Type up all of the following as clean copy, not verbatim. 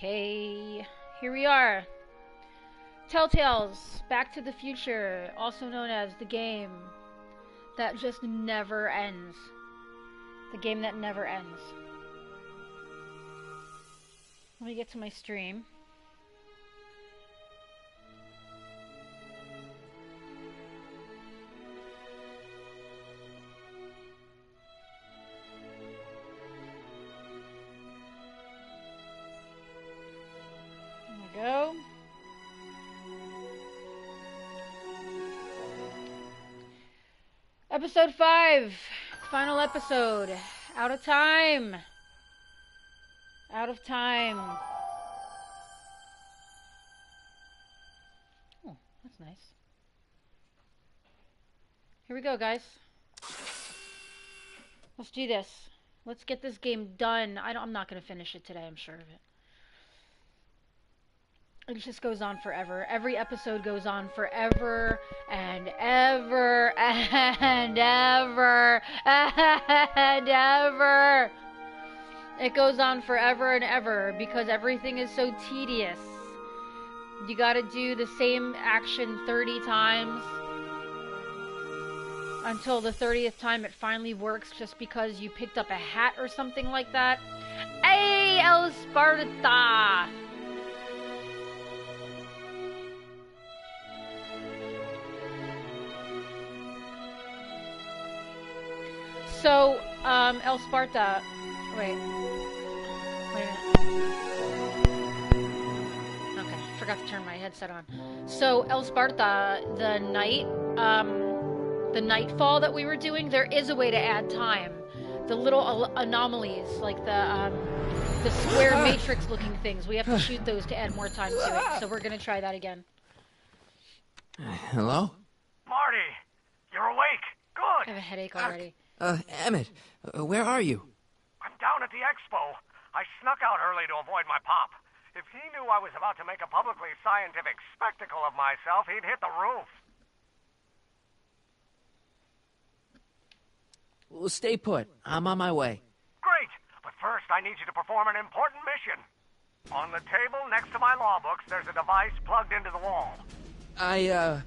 Okay, here we are. Telltale's Back to the Future, also known as the game that just never ends. The game that never ends. Let me get to my stream. Go. Episode 5. Final episode. Out of time. Out of time. Oh, that's nice. Here we go, guys. Let's do this. Let's get this game done. I'm not going to finish it today, I'm sure of it. It just goes on forever. Every episode goes on forever and ever and ever and ever. It goes on forever and ever because everything is so tedious. You gotta do the same action 30 times until the 30th time it finally works just because you picked up a hat or something like that. Hey, El Sparta! So, El Sparta, wait a minute. Okay, forgot to turn my headset on. So, El Sparta, the nightfall that we were doing, there is a way to add time. The little anomalies, like the square matrix-looking things, we have to shoot those to add more time to it. So we're gonna try that again. Hello? Marty, you're awake. Good. I have a headache already. Emmett, where are you? I'm down at the expo. I snuck out early to avoid my pop. If he knew I was about to make a publicly scientific spectacle of myself, he'd hit the roof. Well, stay put. I'm on my way. Great, but first I need you to perform an important mission. On the table next to my law books, there's a device plugged into the wall. I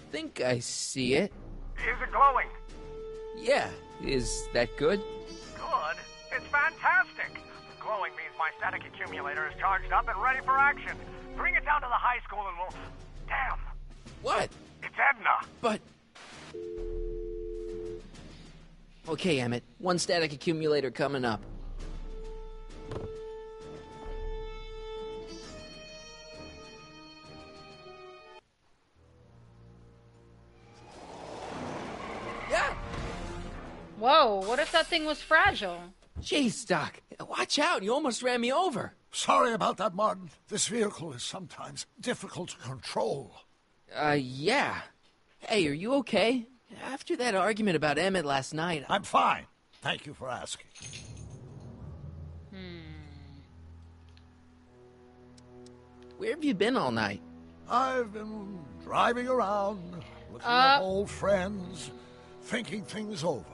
think I see it. Is it glowing? Yeah, is that good? Good? It's fantastic! Glowing means my static accumulator is charged up and ready for action. Bring it down to the high school and we'll... Damn! What? It's Edna! But... Okay, Emmett. One static accumulator coming up. Whoa, what if that thing was fragile? Jeez, Doc. Watch out, you almost ran me over. Sorry about that, Martin. This vehicle is sometimes difficult to control. Yeah. Hey, are you okay? After that argument about Emmett last night... I'm fine. Thank you for asking. Where have you been all night? I've been driving around, looking up old friends, thinking things over.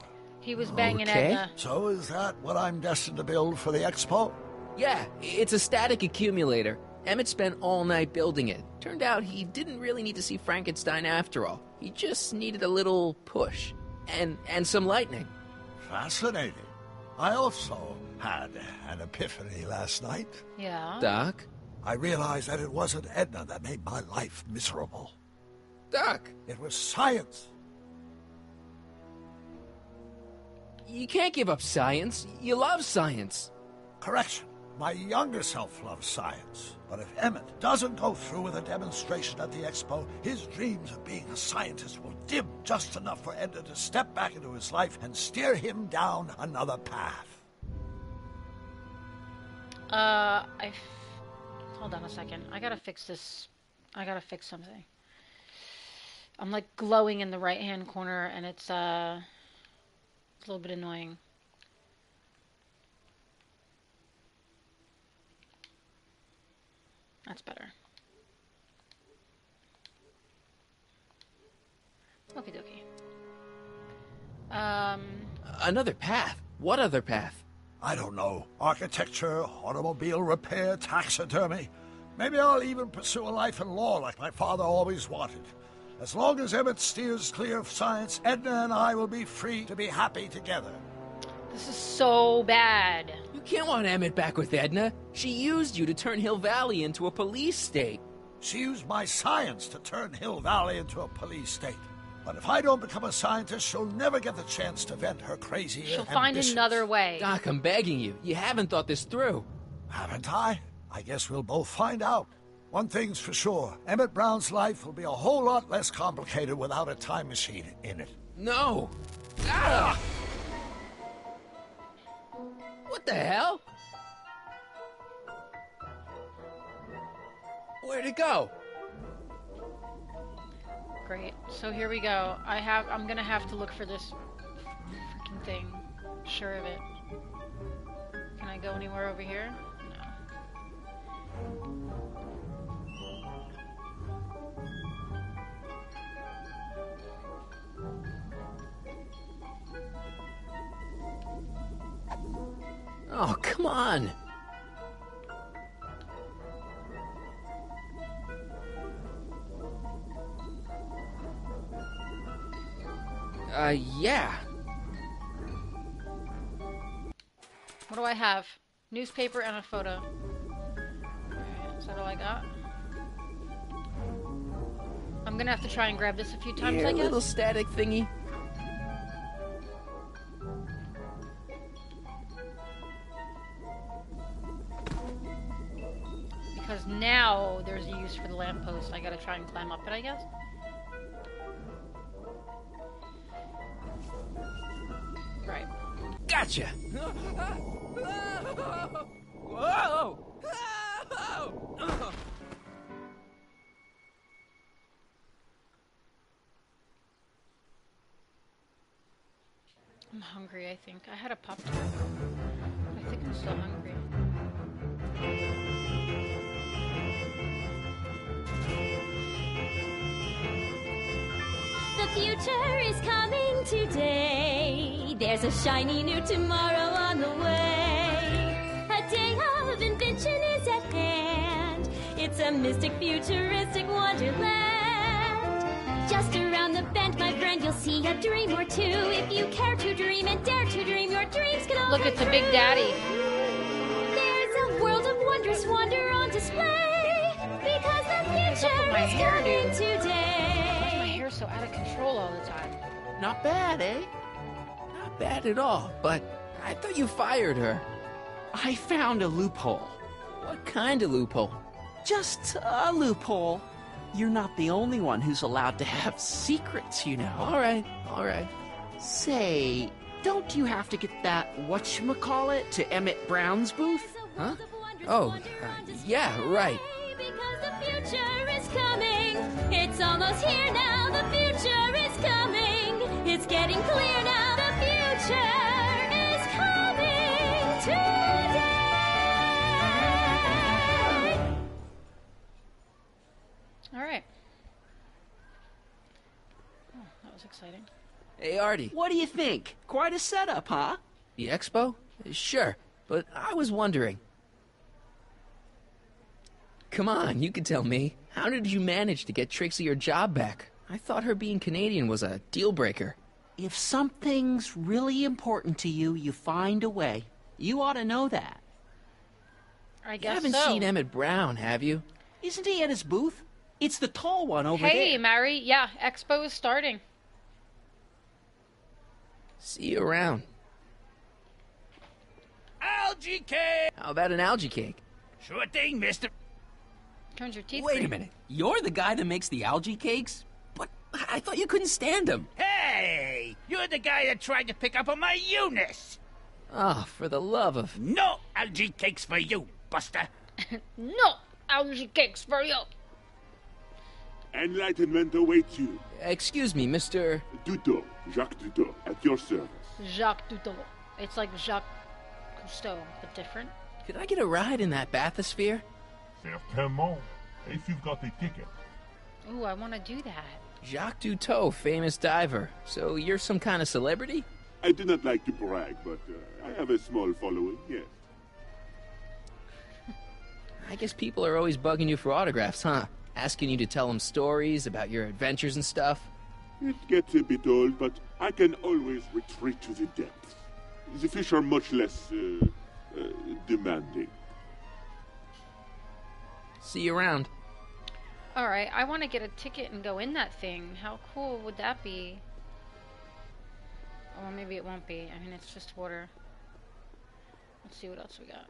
He was banging Okay. Edna. So is that what I'm destined to build for the expo? Yeah, it's a static accumulator. Emmett spent all night building it. Turned out he didn't really need to see Frankenstein after all. He just needed a little push. And some lightning. Fascinating. I also had an epiphany last night. Yeah. Doc? I realized that it wasn't Edna that made my life miserable. Doc? It was science. You can't give up science. You love science. Correction. My younger self loves science. But if Emmett doesn't go through with a demonstration at the expo, his dreams of being a scientist will dim just enough for Edna to step back into his life and steer him down another path. Hold on a second. I gotta fix this. I gotta fix something. I'm like glowing in the right-hand corner, and it's a little bit annoying. That's better. Okie dokie. Another path? What other path? I don't know, architecture, automobile repair, taxidermy. Maybe I'll even pursue a life in law like my father always wanted. As long as Emmett steers clear of science, Edna and I will be free to be happy together. This is so bad. You can't want Emmett back with Edna. She used you to turn Hill Valley into a police state. She used my science to turn Hill Valley into a police state. But if I don't become a scientist, she'll never get the chance to vent her crazy She'll find ambitions. another way. Doc, I'm begging you. You haven't thought this through. Haven't I? I guess we'll both find out. One thing's for sure. Emmett Brown's life will be a whole lot less complicated without a time machine in it. No. Ah! What the hell? Where'd it go? Great. So here we go. I'm gonna have to look for this freaking thing. Sure of it. Can I go anywhere over here? Oh, come on. Yeah. What do I have? Newspaper and a photo. Alright, is that all I got? I'm gonna have to try and grab this a few times, Here, I guess. little static thingy. Because now there's a use for the lamppost. I gotta try and climb up it, I guess. Right. Gotcha. Whoa! I'm hungry, I think. I had a Pop-Tart. I think I'm still hungry. The future is coming today. There's a shiny new tomorrow on the way. A day of invention is at hand. It's a mystic, futuristic wonderland. Just around the bend, my friend, you'll see a dream or two. If you care to dream and dare to dream, your dreams can all Look, come it's a true. Big Daddy. There's a world of wondrous wonder on display. Because the What's up with future my is hairdo? coming Why is my today. hair so out of control all the time? Not bad, eh? Not bad at all, but I thought you fired her. I found a loophole. What kind of loophole? Just a loophole. You're not the only one who's allowed to have secrets, you know. All right. Say, don't you have to get that whatchamacallit to Emmett Brown's booth? Huh? Oh, yeah, right. Because the future is coming. It's almost here now. The future is coming. It's getting clear now. The future is coming today. All right. Oh, that was exciting. Hey, Artie. What do you think? Quite a setup, huh? The expo? Sure, but I was wondering. Come on, you can tell me. How did you manage to get Trixie her job back? I thought her being Canadian was a deal breaker. If something's really important to you, you find a way. You ought to know that. I You guess haven't so. seen Emmett Brown, have you? Isn't he at his booth? It's the tall one over Hey, there. Mary. Yeah, expo is starting. See you around. Algae cake! How about an algae cake? Sure thing, mister. Turns your teeth Wait green. a minute. You're the guy that makes the algae cakes? But I thought you couldn't stand them. Hey! You're the guy that tried to pick up on my Eunice! Oh, for the love of... No algae cakes for you, Buster! No algae cakes for you. Enlightenment awaits you. Excuse me, Mr... Duto, Jacques Duto, at your service. Jacques Cousteau. It's like Jacques Cousteau, but different. Could I get a ride in that bathysphere? Certainement, if you've got a ticket. Ooh, I want to do that. Jacques Duteau, famous diver. So you're some kind of celebrity? I do not like to brag, but I have a small following, yes. I guess people are always bugging you for autographs, huh? Asking you to tell them stories about your adventures and stuff. It gets a bit old, but I can always retreat to the depths. The fish are much less demanding. See you around. Alright, I want to get a ticket and go in that thing. How cool would that be? Oh, well, maybe it won't be. I mean, it's just water. Let's see what else we got.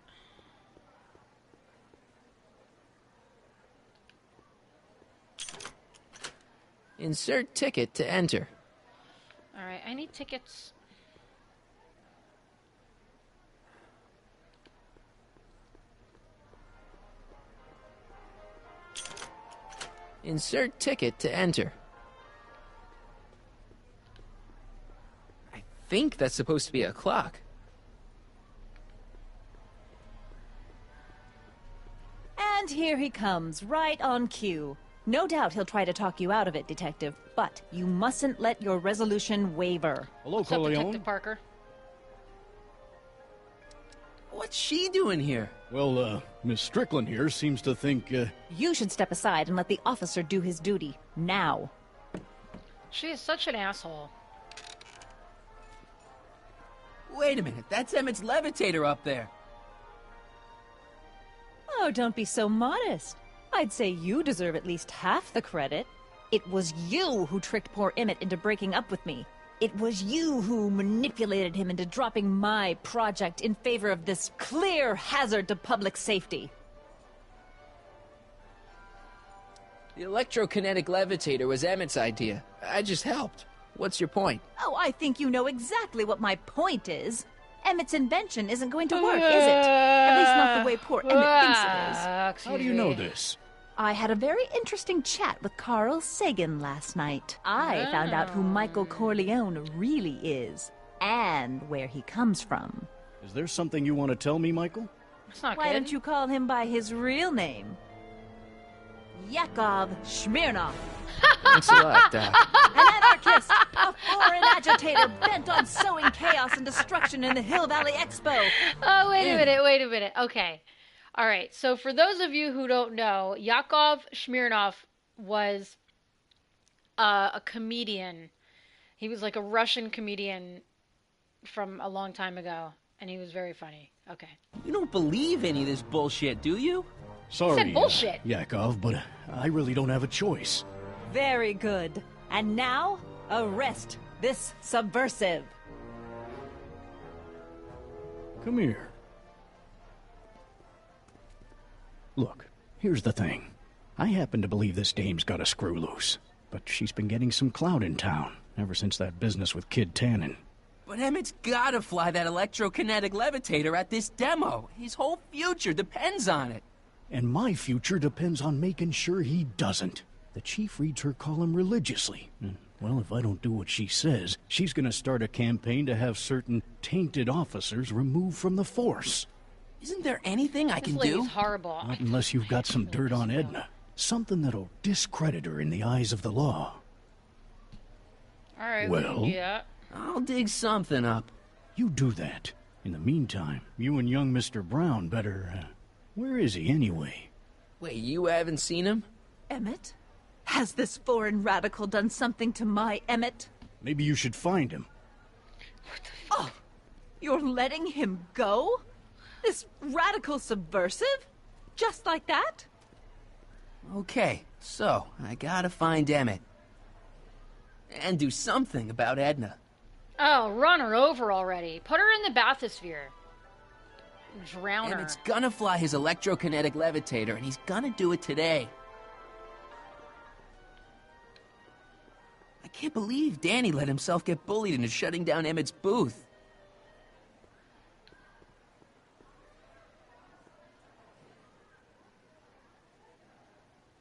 Insert ticket to enter. Alright, I need tickets. Insert ticket to enter. I think that's supposed to be a clock. And here he comes, right on cue. No doubt he'll try to talk you out of it, Detective, but you mustn't let your resolution waver. Hello, What's up, Corleone. Detective Parker? What's she doing here? Well, Miss Strickland here seems to think, You should step aside and let the officer do his duty. Now. She is such an asshole. Wait a minute, that's Emmett's levitator up there. Oh, don't be so modest. I'd say you deserve at least half the credit. It was you who tricked poor Emmett into breaking up with me. It was you who manipulated him into dropping my project in favor of this clear hazard to public safety. The electrokinetic levitator was Emmett's idea. I just helped. What's your point? Oh, I think you know exactly what my point is. Emmett's invention isn't going to work, is it? At least not the way poor Emmett thinks it is. how do you know this? I had a very interesting chat with Carl Sagan last night. I found out who Michael Corleone really is, and where he comes from. Is there something you want to tell me, Michael? That's not Why good. don't you call him by his real name? Yakov Smirnov. Thanks a lot, Doc. An anarchist, a foreign agitator bent on sowing chaos and destruction in the Hill Valley Expo. Oh, wait a minute. Okay. All right. So for those of you who don't know, Yakov Smirnov was a comedian. He was like a Russian comedian from a long time ago, and he was very funny. Okay. You don't believe any of this bullshit, do you? Sorry, said bullshit. Yakov, but I really don't have a choice. Very good. And now, arrest this subversive. Come here. Look, here's the thing. I happen to believe this dame's got a screw loose, but she's been getting some clout in town ever since that business with Kid Tannen. But Emmett's gotta fly that electrokinetic levitator at this demo. His whole future depends on it. And my future depends on making sure he doesn't. The chief reads her column religiously. And, well, if I don't do what she says, she's gonna start a campaign to have certain tainted officers removed from the force. Isn't there anything I This can lady's do? horrible. Not unless you've got some dirt on Edna. Something that'll discredit her in the eyes of the law. All right. Well? Yeah. I'll dig something up. You do that. In the meantime, you and young Mr. Brown better... where is he, anyway? Wait, you haven't seen him? Emmett? Has this foreign radical done something to my Emmett? Maybe you should find him. Oh, you're letting him go? This radical subversive? Just like that? Okay, so I gotta find Emmett. And do something about Edna. Oh, run her over already. Put her in the bathysphere. Drown her. Emmett's gonna fly his electrokinetic levitator, and he's gonna do it today. I can't believe Danny let himself get bullied into shutting down Emmett's booth.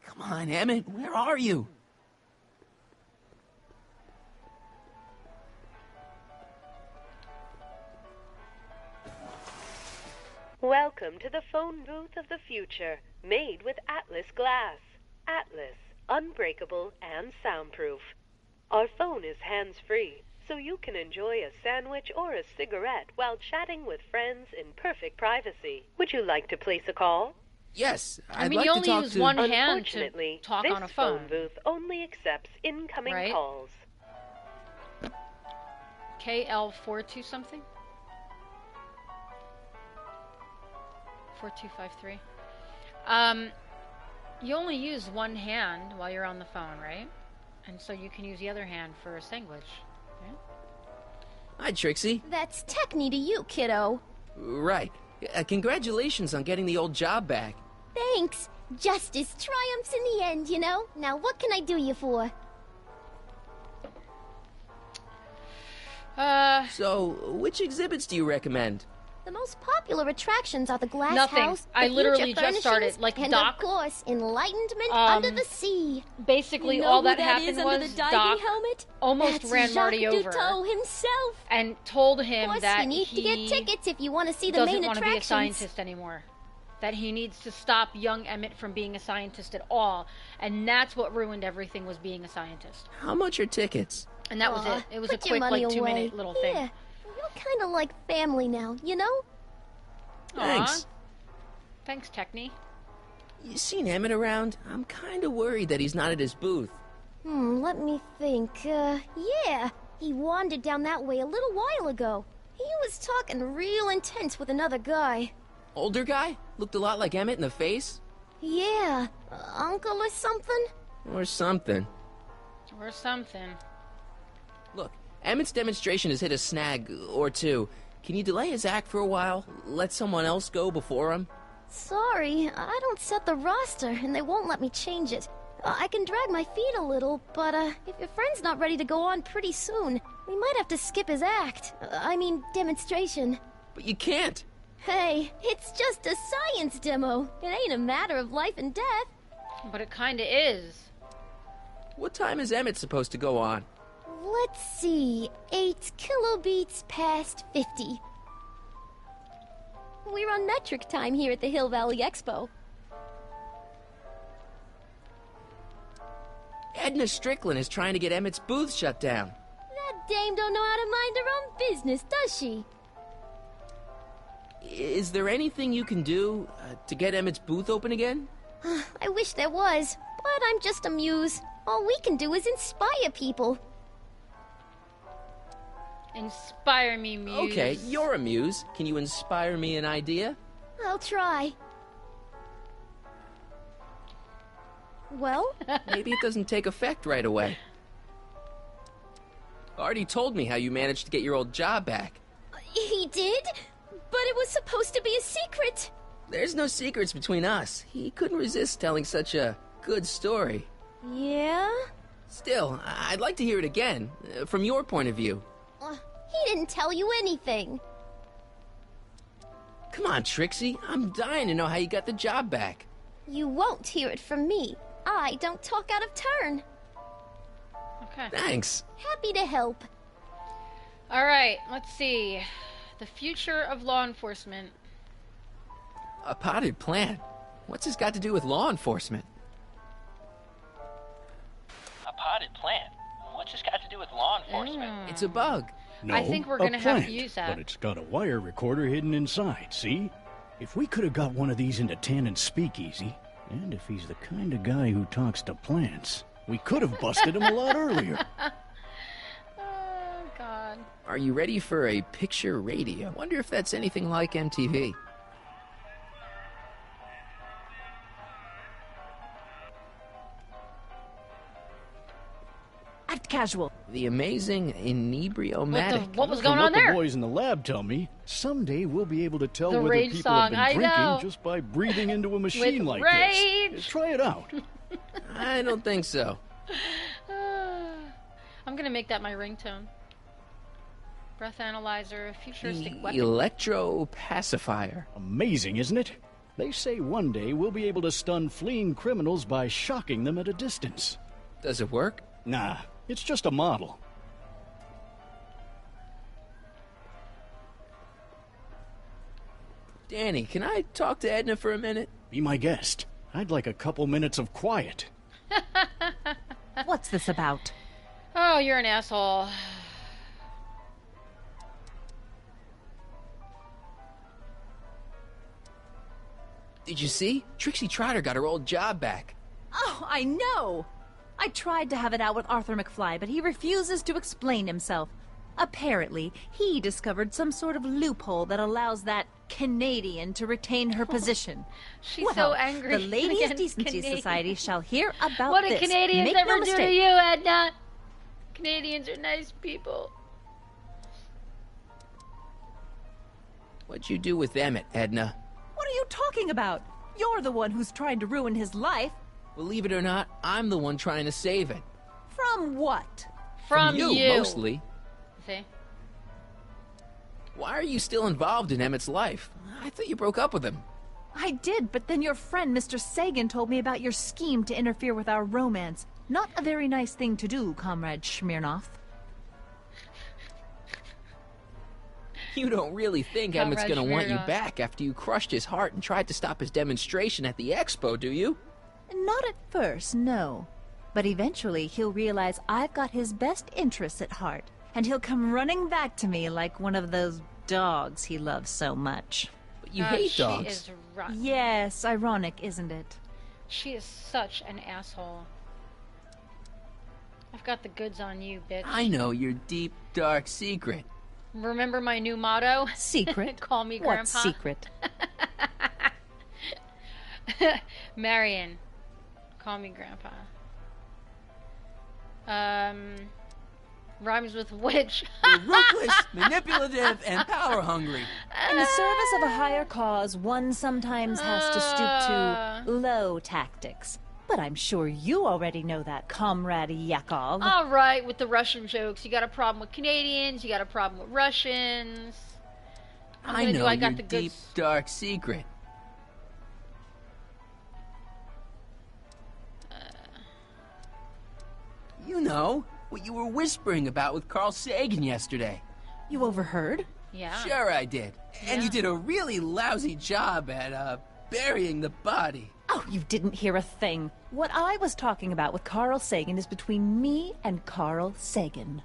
Come on, Emmett, where are you? Welcome to the phone booth of the future, made with Atlas glass. Atlas, unbreakable and soundproof. Our phone is hands-free, so you can enjoy a sandwich or a cigarette while chatting with friends in perfect privacy. Would you like to place a call? Yes, I I'd mean, like you to only talk use to... one hand to Unfortunately, talk this on a phone. booth only accepts incoming Right? calls. KL42 something? 4253. You only use one hand while you're on the phone, right? And so you can use the other hand for a sandwich. Yeah? Hi, Trixie. That's techni to you, kiddo. Right. Congratulations on getting the old job back. Thanks. Justice triumphs in the end, you know? Now what can I do you for? So, which exhibits do you recommend? The most popular attractions are the glass Nothing. house, I the literally future just started, furnishings, like, and Doc. of course, enlightenment under the sea. Basically, You know all who that that happened is under was the diving Doc helmet? almost That's ran Marty Jacques over Cousteau himself. and told him Of course, that you need to get tickets if you want to see the doesn't main want to be a attractions. scientist anymore. That he needs to stop young Emmett from being a scientist at all. And that's what ruined everything, was being a scientist. How much are tickets? And that was Aw, it. It was a put your quick, money like, 2-minute away. little Yeah, thing. we're kind of like family now, you know? Thanks. Aw. Thanks, Techni. You seen Emmett around? I'm kind of worried that he's not at his booth. Let me think. Yeah. He wandered down that way a little while ago. He was talking real intense with another guy. Older guy? Looked a lot like Emmett in the face? Yeah. Uncle or something? Or something. Or something. Look, Emmett's demonstration has hit a snag or two. Can you delay his act for a while? Let someone else go before him? Sorry, I don't set the roster, and they won't let me change it. I can drag my feet a little, but if your friend's not ready to go on pretty soon, we might have to skip his act. I mean, demonstration. But you can't. Hey, it's just a science demo. It ain't a matter of life and death. But it kinda is. What time is Emmett supposed to go on? Let's see, 8 kilobeats past 50. We're on metric time here at the Hill Valley Expo. Edna Strickland is trying to get Emmett's booth shut down. That dame don't know how to mind her own business, does she? Is there anything you can do to get Emmett's booth open again? I wish there was, but I'm just a muse. All we can do is inspire people. Inspire me, Muse. Okay, you're a muse. Can you inspire me an idea? I'll try. Well? Maybe it doesn't take effect right away. Artie told me how you managed to get your old job back. He did? But it was supposed to be a secret. There's no secrets between us. He couldn't resist telling such a good story. Yeah? Still, I'd like to hear it again, from your point of view. He didn't tell you anything. Come on, Trixie. I'm dying to know how you got the job back. You won't hear it from me. I don't talk out of turn. Okay. Thanks. Happy to help. Alright, let's see. The future of law enforcement. A potted plant? What's this got to do with law enforcement? A potted plant? What's this got to do with law enforcement? It's a bug. No, I think we're a gonna have to plant, use that. But it's got a wire recorder hidden inside, see? If we could have got one of these into Tannen's speakeasy, and if he's the kind of guy who talks to plants, we could have busted him a lot earlier. Oh, God. Are you ready for a picture radio? Wonder if that's anything like MTV. Act casual. The amazing inebriomatic. What was From going on what there? the boys in the lab tell me, someday we'll be able to tell The whether Rage people song, have I been know. drinking just by breathing into a machine With like rage. this. Try it out. I don't think so. I'm gonna make that my ringtone. Breath analyzer, futuristic weapon. Electro pacifier. Amazing, isn't it? They say one day we'll be able to stun fleeing criminals by shocking them at a distance. Does it work? Nah, it's just a model. Danny, can I talk to Edna for a minute? Be my guest. I'd like a couple minutes of quiet. What's this about? Oh, you're an asshole. Did you see? Trixie Trotter got her old job back. Oh, I know! I tried to have it out with Arthur McFly, but he refuses to explain himself. Apparently, he discovered some sort of loophole that allows that Canadian to retain her position. She's so angry. The Ladies' against Decency Canadians. Society shall hear about What this. did Canadians Make ever no do mistake. to you, Edna? Canadians are nice people. What'd you do with Emmett, Edna? What are you talking about? You're the one who's trying to ruin his life. Believe it or not, I'm the one trying to save it. From what? From you, you. mostly. See? Why are you still involved in Emmett's life? I thought you broke up with him. I did, but then your friend Mr. Sagan told me about your scheme to interfere with our romance. Not a very nice thing to do, Comrade Smirnoff. You don't really think Emmett's Comrade gonna want you Smirnoff. back after you crushed his heart and tried to stop his demonstration at the expo, do you? Not at first, no. But eventually he'll realize I've got his best interests at heart, and he'll come running back to me like one of those dogs he loves so much. But you hate she dogs. is rotten. Yes, ironic, isn't it? She is such an asshole. I've got the goods on you, bitch. I know your deep, dark secret. Remember my new motto? Secret? Call me What Grandpa. secret? Marion. Call me Grandpa. Rhymes with witch. You're ruthless, manipulative, and power-hungry. In the service of a higher cause, one sometimes has to stoop to low tactics. But I'm sure you already know that, Comrade Yakov. All right, with the Russian jokes. You got a problem with Canadians. You got a problem with Russians. I know I got your the deep, goods. dark secret. You know, what you were whispering about with Carl Sagan yesterday. You overheard? Yeah. Sure I did. And you did a really lousy job at, burying the body. Oh, you didn't hear a thing. What I was talking about with Carl Sagan is between me and Carl Sagan.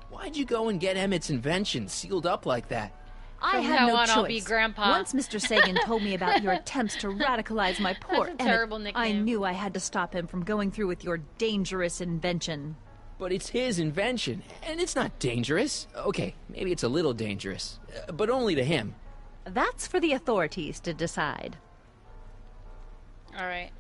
Why'd you go and get Emmett's invention sealed up like that? I From had now no on, choice. I'll be Grandpa. Once Mr. Sagan told me about your attempts to radicalize my poor That's a Emmett, terrible nickname. I knew I had to stop him from going through with your dangerous invention. But it's his invention, and it's not dangerous. Okay, maybe it's a little dangerous, but only to him. That's for the authorities to decide. All right.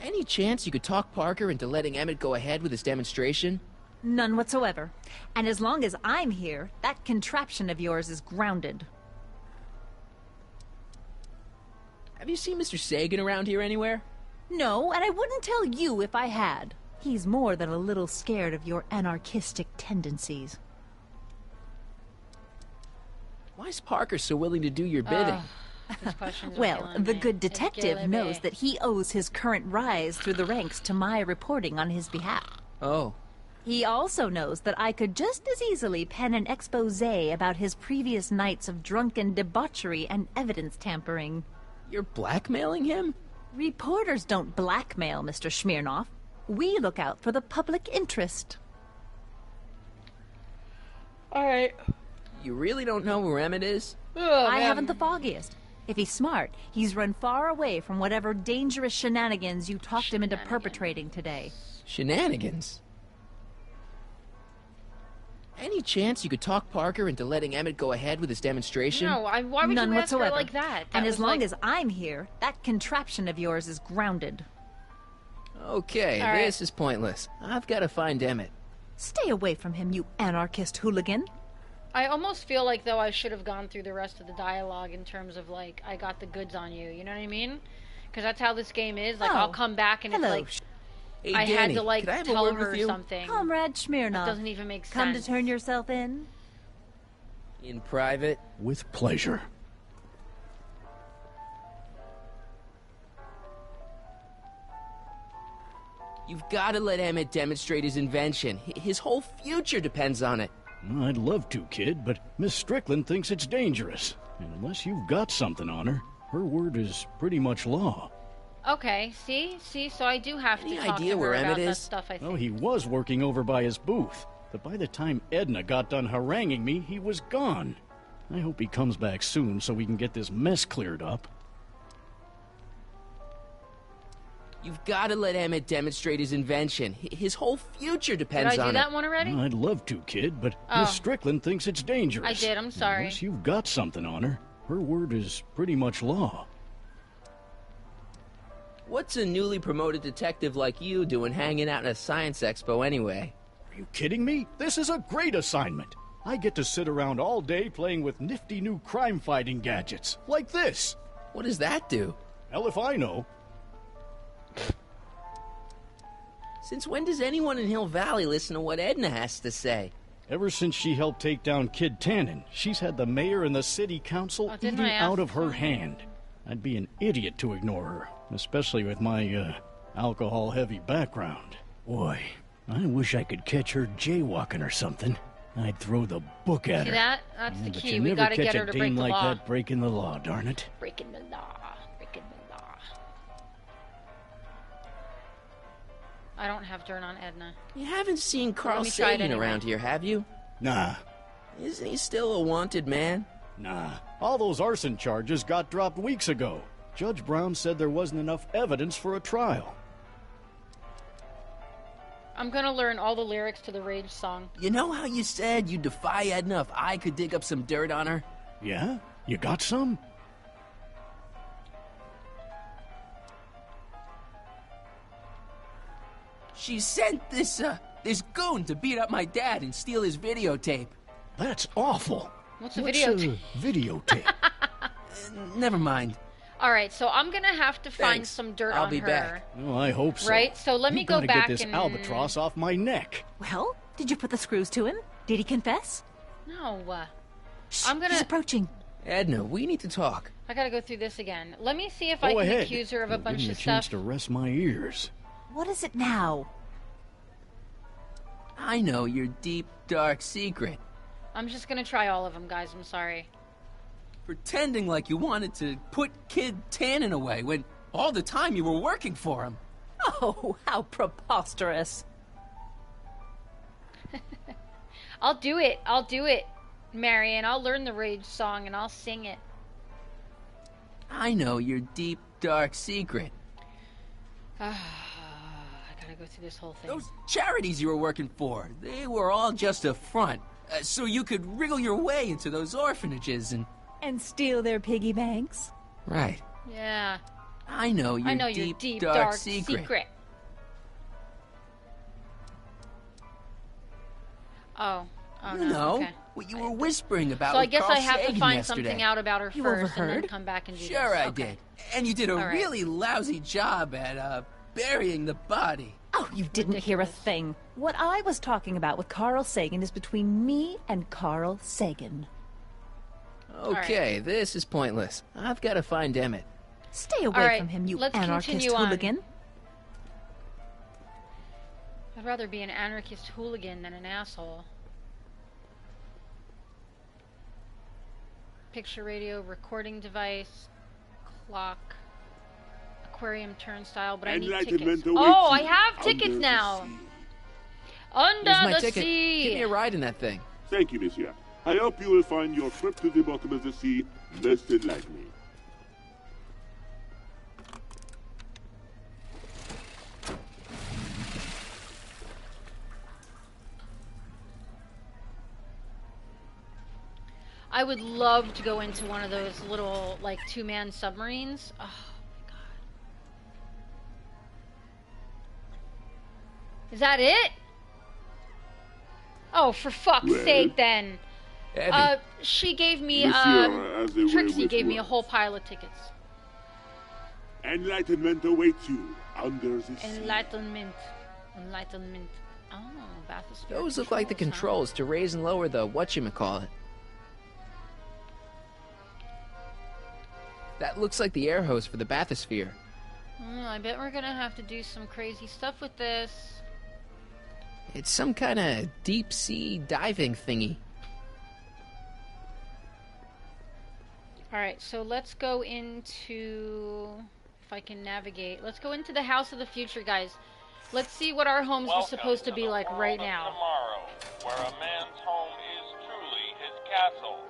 Any chance you could talk Parker into letting Emmett go ahead with his demonstration? None whatsoever. And as long as I'm here, that contraption of yours is grounded. Have you seen Mr. Sagan around here anywhere? No, and I wouldn't tell you if I had. He's more than a little scared of your anarchistic tendencies. Why's Parker so willing to do your bidding? These questions are Well, killing the me. good It's detective killing knows me. that he owes his current rise through the ranks to my reporting on his behalf. Oh, He also knows that I could just as easily pen an expose about his previous nights of drunken debauchery and evidence tampering. you're blackmailing him? Reporters don't blackmail, Mr. Smirnoff. We look out for the public interest. All right. You really don't know where Emmett is? Oh, I man. haven't the foggiest. If he's smart, he's run far away from whatever dangerous shenanigans you talked him into perpetrating today. Shenanigans? Any chance you could talk Parker into letting Emmett go ahead with his demonstration? No, why would None you ask whatsoever. her like that? And That as was long like- as I'm here, that contraption of yours is grounded. Okay, All right. this is pointless. I've got to find Emmett. Stay away from him, you anarchist hooligan. I almost feel like, though, I should have gone through the rest of the dialogue in terms of, like, I got the goods on you. You know what I mean? Because that's how this game is. Like, Oh, I'll come back and hello. it's like, Hey, I had Danny, to, like, could I have a tell word her with you? something. Comrade That Smirnoff, doesn't even make sense. come to turn yourself in? In private? With pleasure. You've got to let Emmett demonstrate his invention. His whole future depends on it. I'd love to, kid, but Miss Strickland thinks it's dangerous. And unless you've got something on her, her word is pretty much law. Okay, see? So I do have to Any talk idea to her where about Emmett that is? stuff, I think. Well, he was working over by his booth, but by the time Edna got done haranguing me, he was gone. I hope he comes back soon so we can get this mess cleared up. You've got to let Emmett demonstrate his invention. His whole future depends on it. Did I do that one already? I'd love to, kid, but Oh. Miss Strickland thinks it's dangerous. I did, I'm sorry. Unless you've got something on her. Her word is pretty much law. What's a newly promoted detective like you doing hanging out in a science expo anyway? Are you kidding me? This is a great assignment. I get to sit around all day playing with nifty new crime-fighting gadgets, like this. What does that do? Hell if I know. Since when does anyone in Hill Valley listen to what Edna has to say? Ever since she helped take down Kid Tannen, she's had the mayor and the city council didn't eating I ask out of her for- hand. I'd be an idiot to ignore her, especially with my, alcohol-heavy background. Boy, I wish I could catch her jaywalking or something. I'd throw the book at See her. that? That's the But key. you We never gotta catch get a her to break dame the like law. that breaking the law, darn it. Breaking the law. Breaking the law. I don't have dirt on Edna. You haven't seen Carl Let me try it Sagan anyway. around here, have you? Nah. Isn't he still a wanted man? Nah. All those arson charges got dropped weeks ago. Judge Brown said there wasn't enough evidence for a trial. I'm gonna learn all the lyrics to the Rage song. You know how you said you'd defy Edna if I could dig up some dirt on her? Yeah? You got some? She sent this goon to beat up my dad and steal his videotape. That's awful. What's a videotape? Videotape. Never mind. Alright, so I'm gonna have to find Thanks. some dirt I'll on be her. back. Well, I hope so. Right, so let me You go gotta back get this and... albatross off my neck. Well, did you put the screws to him? Did he confess? No. Shh, I'm gonna... He's approaching. Edna, we need to talk. I gotta go through this again. Let me see if Go I can ahead. accuse her of a It'll bunch give me of a chance stuff. to rest my ears. What is it now? I know your deep, dark secret. I'm just gonna try all of them, guys. I'm sorry. Pretending like you wanted to put Kid Tannen away when all the time you were working for him. Oh, how preposterous. I'll do it. I'll do it, Marion. I'll learn the Rage song and I'll sing it. I know your deep, dark secret. I gotta go through this whole thing. Those charities you were working for, they were all just a front. So you could wriggle your way into those orphanages And steal their piggy banks? Right. Yeah. I know your, I know your deep, dark secret. Oh. Oh, You no. know Okay. what you were whispering about So I with guess Carl I have to Sagan find yesterday. something out about her You first and then overheard? come back and do Sure this. I Okay. did. And you did a All right. really lousy job at burying the body. Oh, you didn't hear a thing. What I was talking about with Carl Sagan is between me and Carl Sagan. Okay, this is pointless. I've got to find Emmett. Stay away All right, from him, you let's anarchist continue on. hooligan. I'd rather be an anarchist hooligan than an asshole. Picture radio, recording device, clock, aquarium turnstile, but I need tickets. Enlightenment awaits Oh, I you have tickets under the now! sea. Under Here's my the ticket. sea! Give me a ride in that thing. Thank you, monsieur. I hope you will find your trip to the bottom of the sea most enlightening. I would love to go into one of those little, like, two-man submarines. Oh, my God. Is that it? Oh, for fuck's Well, sake, then. Abby. She gave me, Monsieur, as they were Trixie with gave me a words. whole pile of tickets. Enlightenment awaits you under the sea. Enlightenment. Enlightenment. Oh, bathysphere. Those look like the controls to raise and lower the whatchamacallit. That looks like the air hose for the bathysphere. I bet we're gonna have to do some crazy stuff with this. It's some kind of deep sea diving thingy. Alright, so let's go into... If I can navigate. Let's go into the House of the Future, guys. Let's see what our homes are supposed to be like right now. Tomorrow, where a man's home is truly his castle.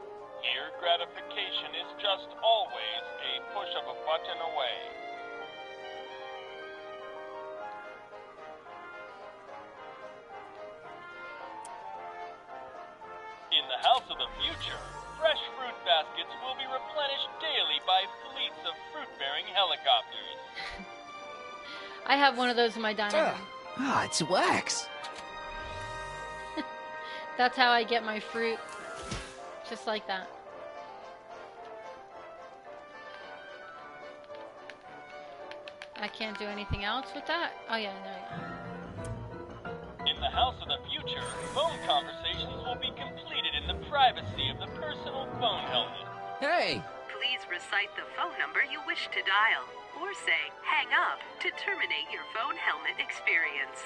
Here, gratification is just always a push of a button away. In the House of the Future, fresh fruit baskets will be replenished daily by fleets of fruit-bearing helicopters. I have one of those in my dining room. Ah, it's wax. That's how I get my fruit. Just like that. I can't do anything else with that? Oh yeah, there you go. In the House of the Future, phone conversations will be completed in the privacy of the personal phone helmet. Hey! Please recite the phone number you wish to dial, or say hang up to terminate your phone helmet experience.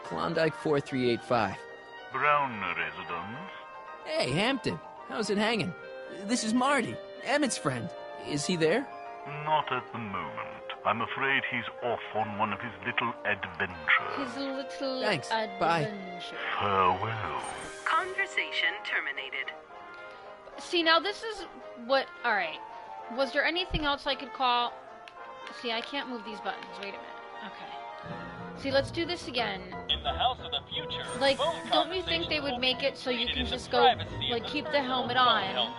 Klondike 4385. Brown residence. Hey, Hampton. How's it hanging? This is Marty, Emmett's friend. Is he there? Not at the moment. I'm afraid he's off on one of his little adventures. His little Thanks. adventure. Bye. Farewell. Conversation terminated. See, now this is what... Alright. Was there anything else I could call? See, I can't move these buttons. Wait a minute. Okay. See, let's do this again. In the House of the Future, Like, phone don't you think they would make it so you can just go, like, keep the helmet on,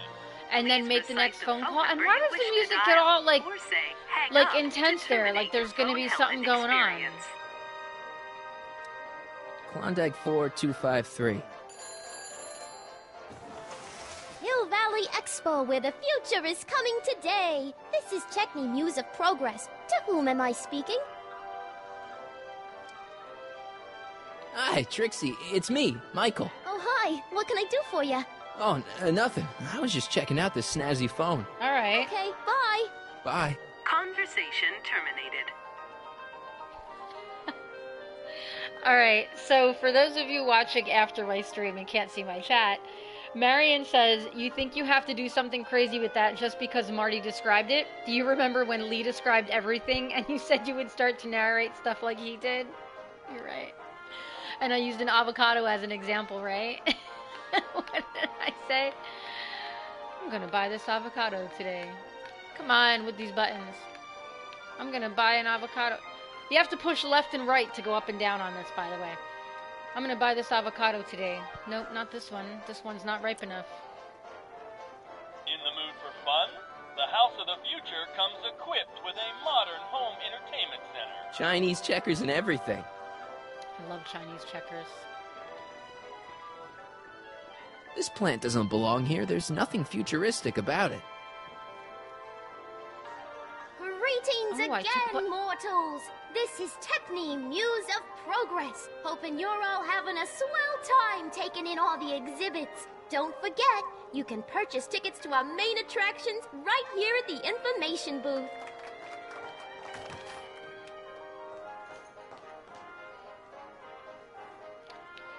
and then make the next phone call? And why does the music get all, like intense there? Like, there's gonna be something going on. Klondike 4253. Hill Valley Expo, where the future is coming today. This is Techni Muse of Progress. To whom am I speaking? Hi, Trixie. It's me, Michael. Oh, hi. What can I do for you? Oh, nothing. I was just checking out this snazzy phone. Alright. Okay, bye. Bye. Conversation terminated. Alright, so for those of you watching after my stream and can't see my chat, Marion says, you think you have to do something crazy with that just because Marty described it? Do you remember when Lee described everything and you said you would start to narrate stuff like he did? You're right. And I used an avocado as an example, right? What did I say? I'm gonna buy this avocado today. Come on with these buttons. I'm gonna buy an avocado. You have to push left and right to go up and down on this, by the way. I'm gonna buy this avocado today. Nope, not this one. This one's not ripe enough. In the mood for fun? The House of the Future comes equipped with a modern home entertainment center. Chinese checkers and everything. I love Chinese checkers. This plant doesn't belong here. There's nothing futuristic about it. Greetings Oh, again, mortals. This is Techni Muse of Progress. Hoping you're all having a swell time taking in all the exhibits. Don't forget, you can purchase tickets to our main attractions right here at the information booth.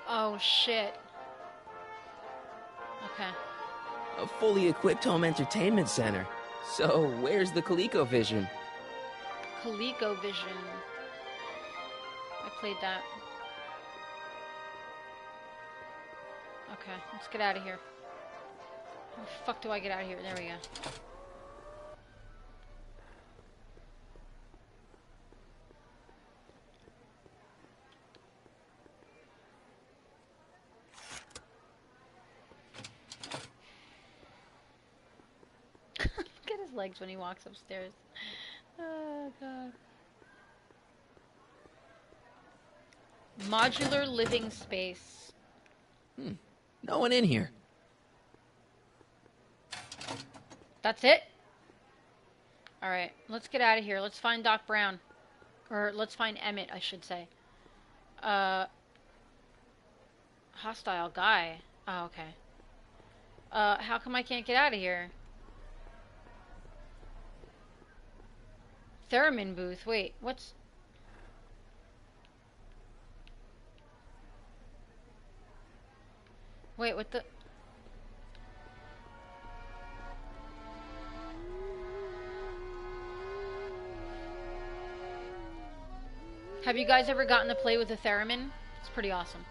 Oh, shit. Okay. A fully equipped home entertainment center. So, where's the ColecoVision? ColecoVision. I played that. Okay, let's get out of here. How the fuck do I get out of here? There we go. Look at his legs when he walks upstairs. Oh, God. Modular living space. No one in here. That's it? Alright, let's get out of here. Let's find Doc Brown. Or, let's find Emmett, I should say. Hostile guy. Oh, okay. How come I can't get out of here? Theremin booth. Wait, what's... Wait, what the... Have you guys ever gotten to play with a theremin? It's pretty awesome.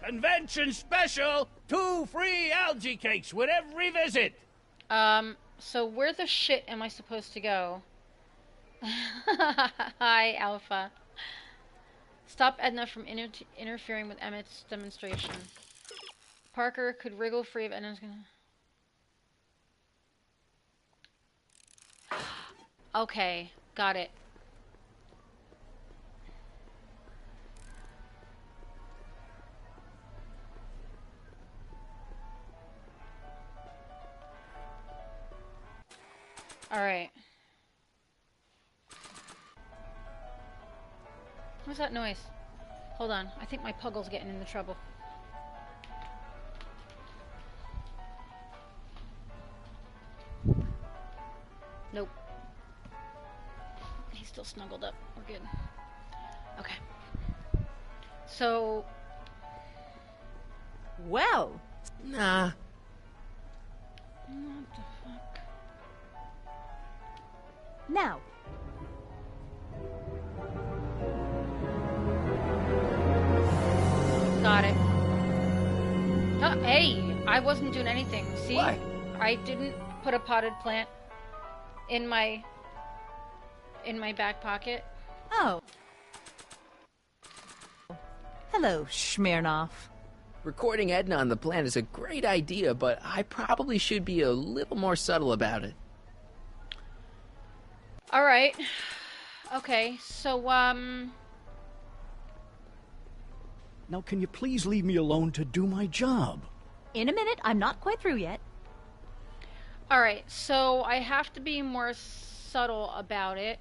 Convention special! 2 free algae cakes with every visit! So where the shit am I supposed to go? Hi, Alpha. Stop Edna from interfering with Emmett's demonstration. Parker could wriggle free if Edna's gonna... Okay, got it. Alright. What's that noise? Hold on. I think my puggle's getting into trouble. Nope. He's still snuggled up. We're good. Okay. So... Well. Nah. What the fuck? Now. Got it. Oh, hey, I wasn't doing anything. See? What? I didn't put a potted plant in my back pocket. Oh. Hello, Smirnoff. Recording Edna on the plan is a great idea, but I probably should be a little more subtle about it. Alright. Okay, so, Now, can you please leave me alone to do my job? In a minute, I'm not quite through yet. Alright, so I have to be more subtle about it.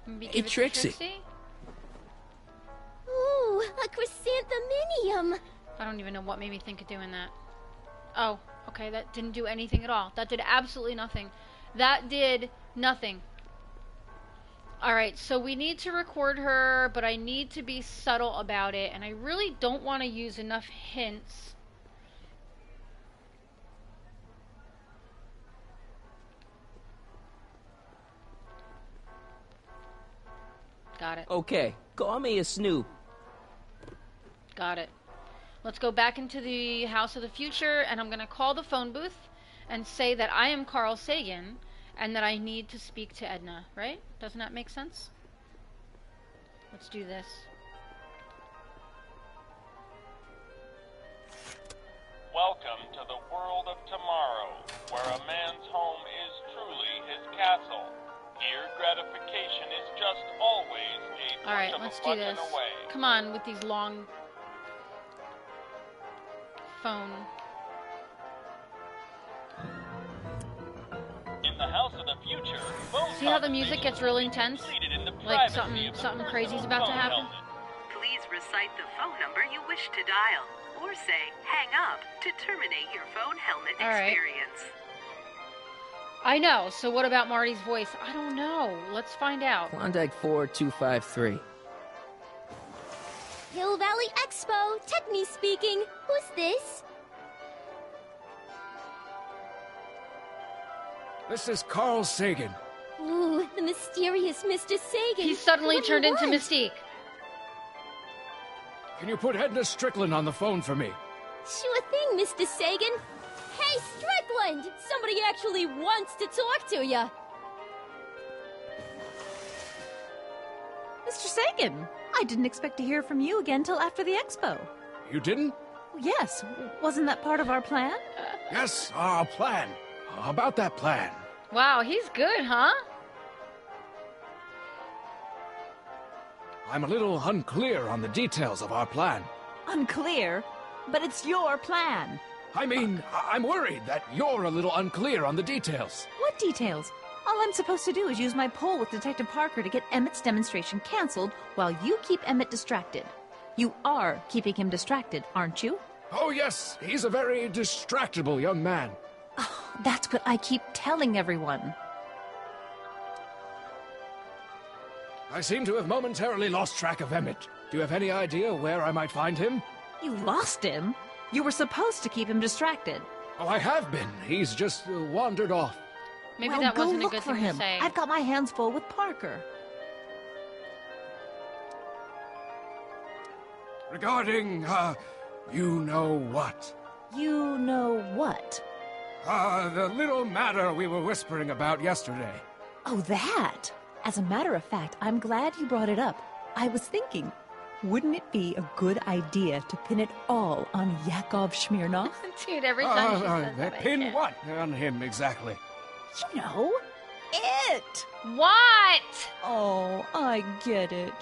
Maybe Hey, give it to Trixie. Ooh, a chrysantheminium! I don't even know what made me think of doing that. Oh, okay, that didn't do anything at all. That did absolutely nothing. That did nothing. Alright, so we need to record her, but I need to be subtle about it, and I really don't want to use enough hints. Got it. Okay, call me a snoop. Got it. Let's go back into the House of the Future, and I'm going to call the phone booth and say that I am Carl Sagan and that I need to speak to Edna, right? Doesn't that make sense? Let's do this. Welcome to the world of tomorrow, where a man's home is truly his castle. Here, gratification is just always a push Alright, of let's a do button this. away. Come on with these long phone. In the House of the Future, phone See how the music gets real intense? completed in the Like privacy of the something personal crazy's about to phone happen? helmet. Please recite the phone number you wish to dial, or say hang up to terminate your phone helmet All right. experience. I know, so what about Marty's voice? I don't know. Let's find out. Klondike 4253. Hill Valley Expo, Techni speaking. Who's this? This is Carl Sagan. Ooh, the mysterious Mr. Sagan. He suddenly What do you turned into want? Mystique. Can you put Edna Strickland on the phone for me? Sure thing, Mr. Sagan. Hey, Strickland! Somebody actually wants to talk to ya. Mr. Sagan, I didn't expect to hear from you again till after the expo. You didn't? Yes, wasn't that part of our plan? Yes, our plan. About that plan. Wow, he's good, huh? I'm a little unclear on the details of our plan. Unclear, but it's your plan. I mean, I'm worried that you're a little unclear on the details. What details? All I'm supposed to do is use my poll with Detective Parker to get Emmett's demonstration canceled while you keep Emmett distracted. You are keeping him distracted, aren't you? Oh, yes, he's a very distractible young man. Oh, that's what I keep telling everyone. I seem to have momentarily lost track of Emmett. Do you have any idea where I might find him? You lost him? You were supposed to keep him distracted. Oh, I have been. He's just wandered off. Maybe well, that go wasn't a look good for thing him. to say. I've got my hands full with Parker. Regarding, you know what? You know what? The little matter we were whispering about yesterday. Oh, that! As a matter of fact, I'm glad you brought it up. I was thinking, wouldn't it be a good idea to pin it all on Yakov Smirnov? Dude, every time she says that, I Pin can't. what on him exactly? You know, it! What? Oh, I get it.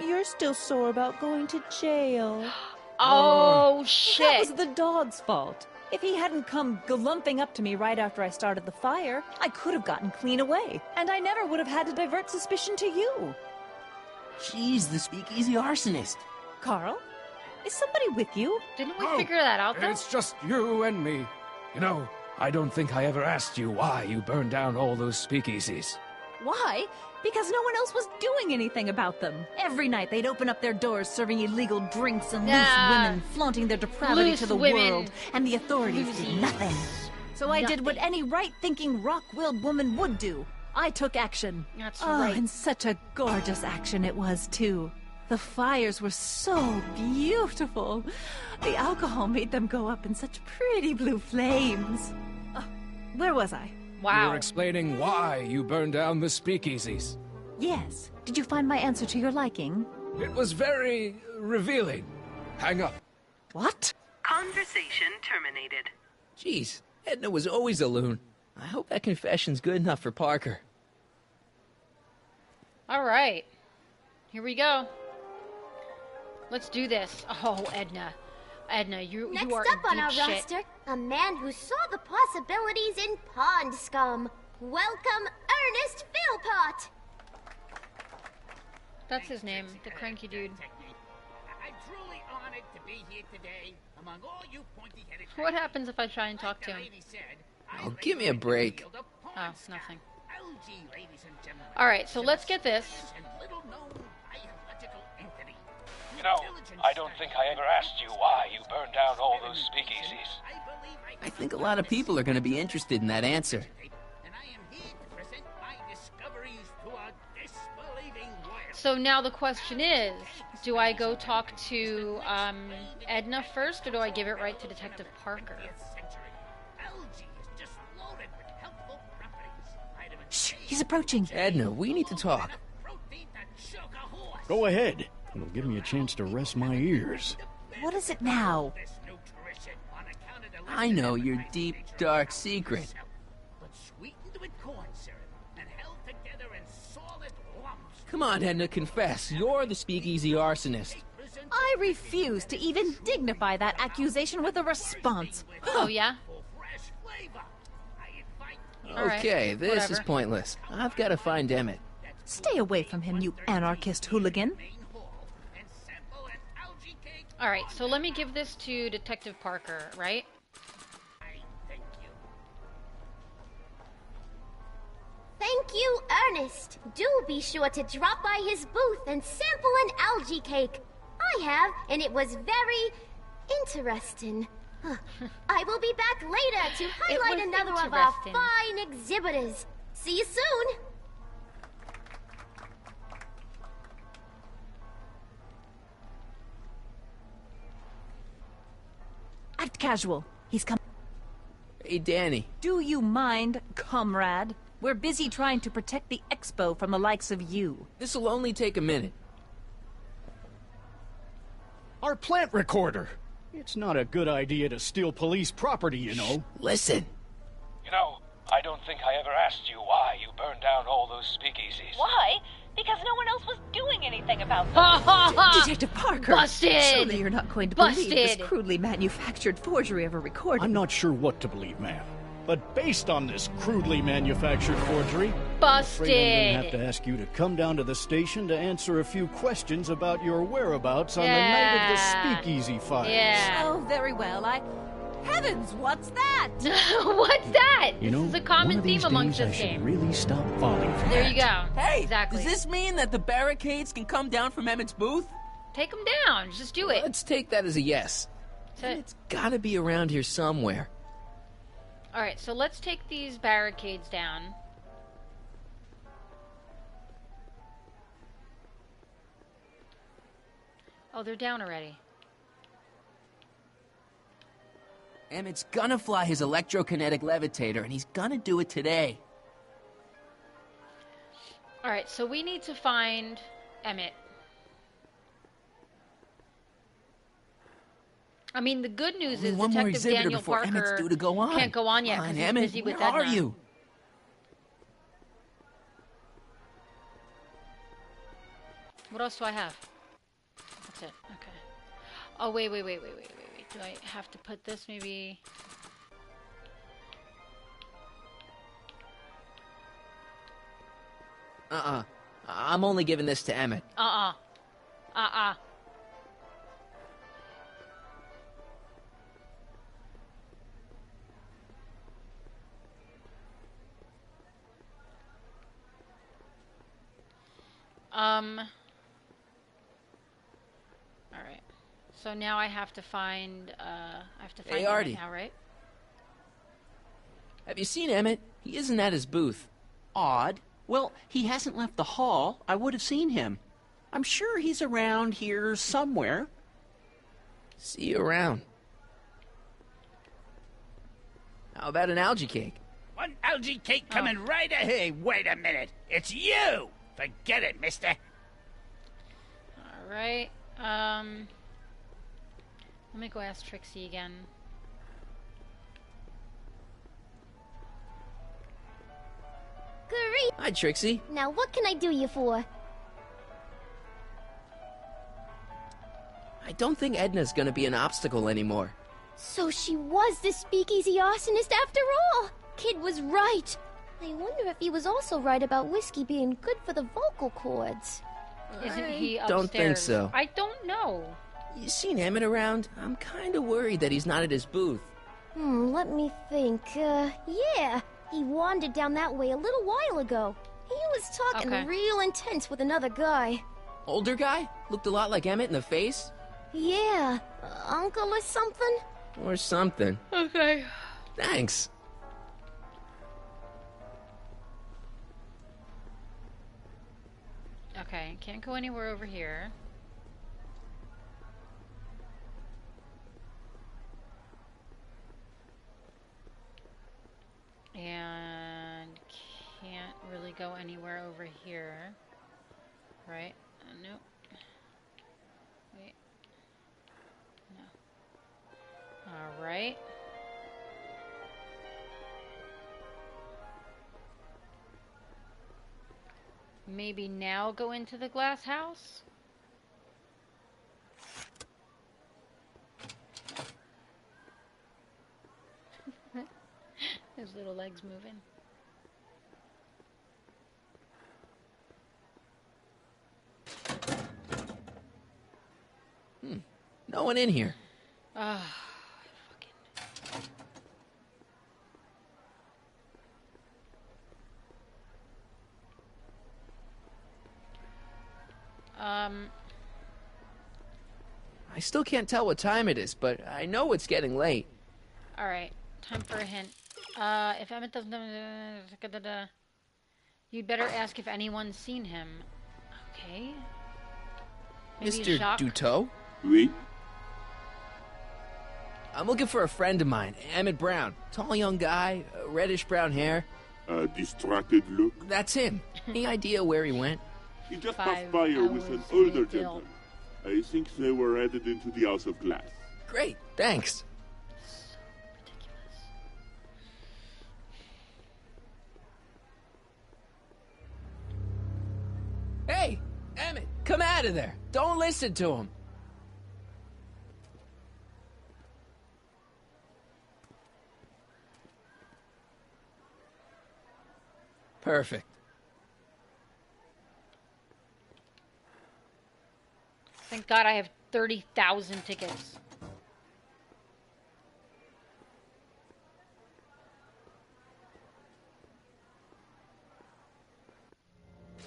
You're still sore about going to jail. Oh, shit. That was the dog's fault. If he hadn't come galumping up to me right after I started the fire, I could have gotten clean away, and I never would have had to divert suspicion to you. She's the speakeasy arsonist. Carl, is somebody with you? Didn't we figure that out, though? It's just you and me. You know, I don't think I ever asked you why you burned down all those speakeasies. Why? Because no one else was doing anything about them. Every night they'd open up their doors serving illegal drinks and loose women, flaunting their depravity to the world, and the authorities did nothing. So I did what any right-thinking, rock-willed woman would do. I took action. That's oh, right. And such a gorgeous action it was, too. The fires were so beautiful. The alcohol made them go up in such pretty blue flames. Where was I? Wow. You were explaining why you burned down the speakeasies. Yes. Did you find my answer to your liking? It was very revealing. Hang up. What? Conversation terminated. Jeez, Edna was always a loon. I hope that confession's good enough for Parker. All right. Here we go. Let's do this. Oh, Edna. Edna, you Next are up in on deep our shit. roster, a man who saw the possibilities in pond scum. Welcome, Ernest Philpott. That's his name, the cranky dude. I'm truly honored to be here today among all you pointy-headed. What happens if I try and talk to him? Oh, give me a break. Oh, it's nothing. Alright, so let's get this. You know, I don't think I ever asked you why you burned down all those speakeasies. I think a lot of people are going to be interested in that answer. So now the question is, do I go talk to Edna first, or do I give it right to Detective Parker? Shh, he's approaching. Edna, we need to talk. Go ahead. It'll give me a chance to rest my ears. What is it now? I know your deep, dark secret. Come on, Edna, confess. You're the speakeasy arsonist. I refuse to even dignify that accusation with a response. Oh, yeah? Okay, this is whatever. pointless. I've got to find Emmett. Stay away from him, you anarchist hooligan. Alright, so let me give this to Detective Parker, right? Thank you, Ernest. Do be sure to drop by his booth and sample an algae cake. I have, and it was very interesting. I will be back later to highlight was another of our interesting. fine exhibitors. See you soon. Act casual. He's coming. Hey, Danny. Do you mind, comrade? We're busy trying to protect the expo from the likes of you. This'll only take a minute. Our plant recorder. It's not a good idea to steal police property, you know. Listen. You know, I don't think I ever asked you why you burned down all those speakeasies. Why? Because no one else was doing anything about them. Detective Parker! Busted! Surely you're not going to believe this Busted! crudely manufactured forgery of a recording. I'm not sure what to believe, ma'am. But based on this crudely manufactured forgery, Busted! I'm afraid I'm going to have to ask you to come down to the station to answer a few questions about your whereabouts on the night of the speakeasy fires. Yeah. Oh, very well. Heavens, what's that? What's that? You know, this is a one common of these theme amongst days I this should game. really stop falling for There that. you go. Hey, exactly. does this mean that the barricades can come down from Emmett's booth? Take them down. Just do it. Let's take that as a yes. That's it. It's gotta be around here somewhere. Alright, so let's take these barricades down. Oh, they're down already. Emmett's gonna fly his electrokinetic levitator, and he's gonna do it today. Alright, so we need to find Emmett. I mean, the good news is one more Detective exhibitor Daniel before Parker Emmett's due to go on. can't go on yet Come on, because he's Emmett, busy with where Edna. are you? What else do I have? That's it. Okay. Oh, wait. Do I have to put this maybe? I'm only giving this to Emmett. Alright. So now I have to find, Hey, Emmett Artie. now, right? Have you seen Emmett? He isn't at his booth. Odd. Well, he hasn't left the hall. I would have seen him. I'm sure he's around here somewhere. See you around. How about an algae cake? One algae cake coming right ahead. Hey, wait a minute. It's you! Forget it, mister. Alright. Let me go ask Trixie again. Great. Hi, Trixie. Now what can I do you for? I don't think Edna's gonna be an obstacle anymore. So she was the speakeasy arsonist after all! Kid was right! I wonder if he was also right about whiskey being good for the vocal cords. Isn't he upstairs? Don't think so. I don't know. You seen Emmett around? I'm kinda worried that he's not at his booth. Let me think. Yeah. He wandered down that way a little while ago. He was talking real intense with another guy. Older guy? Looked a lot like Emmett in the face? Yeah. Uncle or something? Or something. Okay. Thanks. Okay, can't go anywhere over here. And can't really go anywhere over here. Right? Nope. Wait. No. Alright. Maybe now go into the glass house? His little legs moving. No one in here. I still can't tell what time it is, but I know it's getting late. Alright, time for a hint. If Emmett doesn't... You'd better ask if anyone's seen him. Okay. Maybe Mr. Jacques? Duteau? Oui? I'm looking for a friend of mine, Emmett Brown. Tall young guy, reddish-brown hair. A distracted look? That's him. Any idea where he went? He just passed by here with an older gentleman. I think they were headed into the House of Glass. Great, thanks. Hey, Emmett, come out of there. Don't listen to him. Perfect. Thank God I have 30,000 tickets.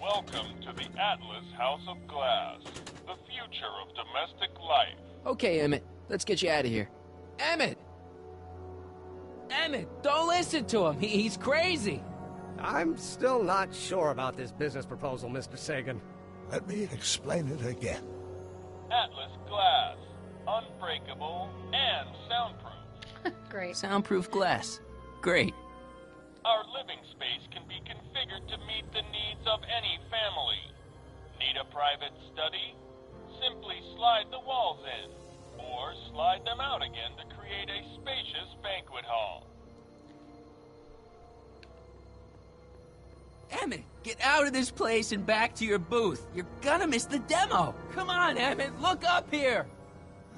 Welcome to the Atlas House of Glass, the future of domestic life. Okay, Emmett, let's get you out of here. Emmett! Emmett! Emmett, don't listen to him. He's crazy. I'm still not sure about this business proposal, Mr. Sagan. Let me explain it again. Atlas glass, unbreakable and soundproof. Great. Soundproof glass. Great. Our living space can be configured to meet the needs of any family. Need a private study? Simply slide the walls in, or slide them out again to create a spacious banquet hall. Emmett, get out of this place and back to your booth. You're gonna miss the demo. Come on, Emmett, look up here.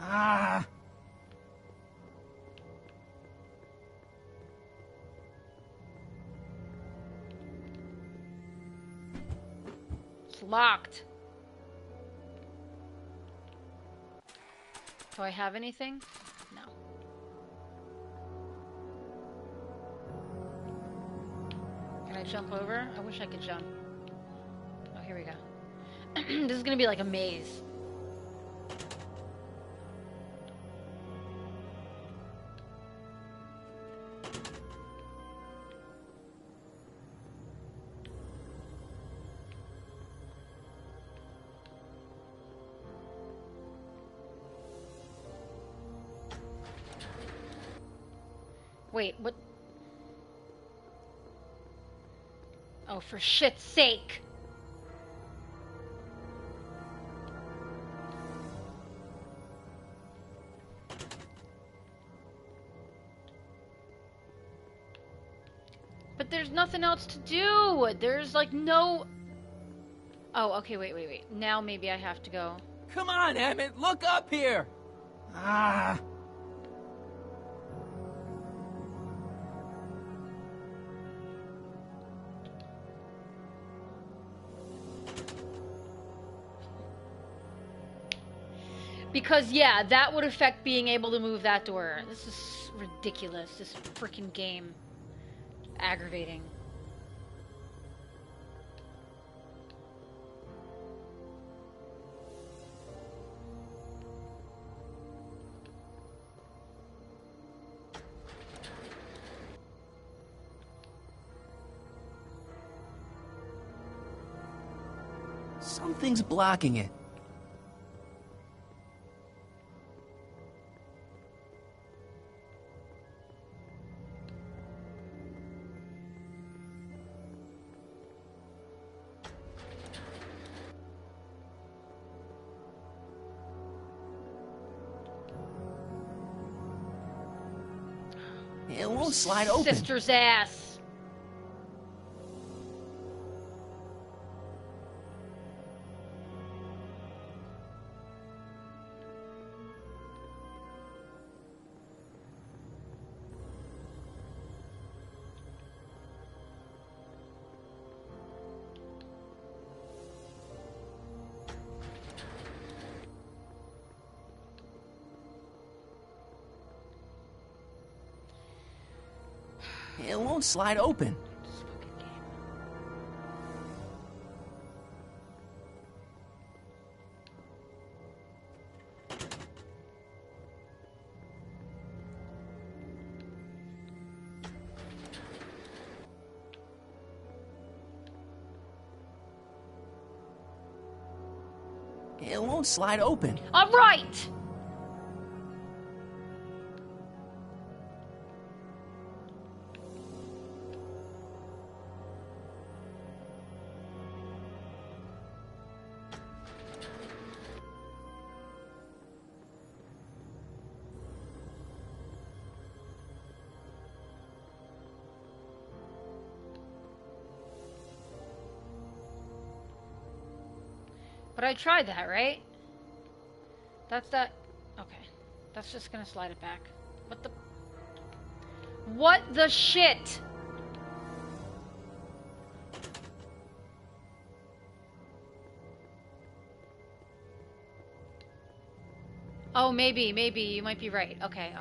Ah. It's locked. Do I have anything? No. Can I jump over? I wish I could jump. Oh, here we go. This is gonna be like a maze. Wait, what? Oh, for shit's sake. But there's nothing else to do. There's like no... Oh, okay, wait. Now maybe I have to go. Come on, Emmett, look up here. Ah. Because, yeah, that would affect being able to move that door. This is ridiculous, this freaking game. Aggravating. Something's blocking it. It won't slide open. Sister's ass. It won't slide open. It won't slide open. All right. But I tried that, right? That's that. Okay. That's just gonna slide it back. What the... What the shit? Oh, maybe. You might be right. Okay.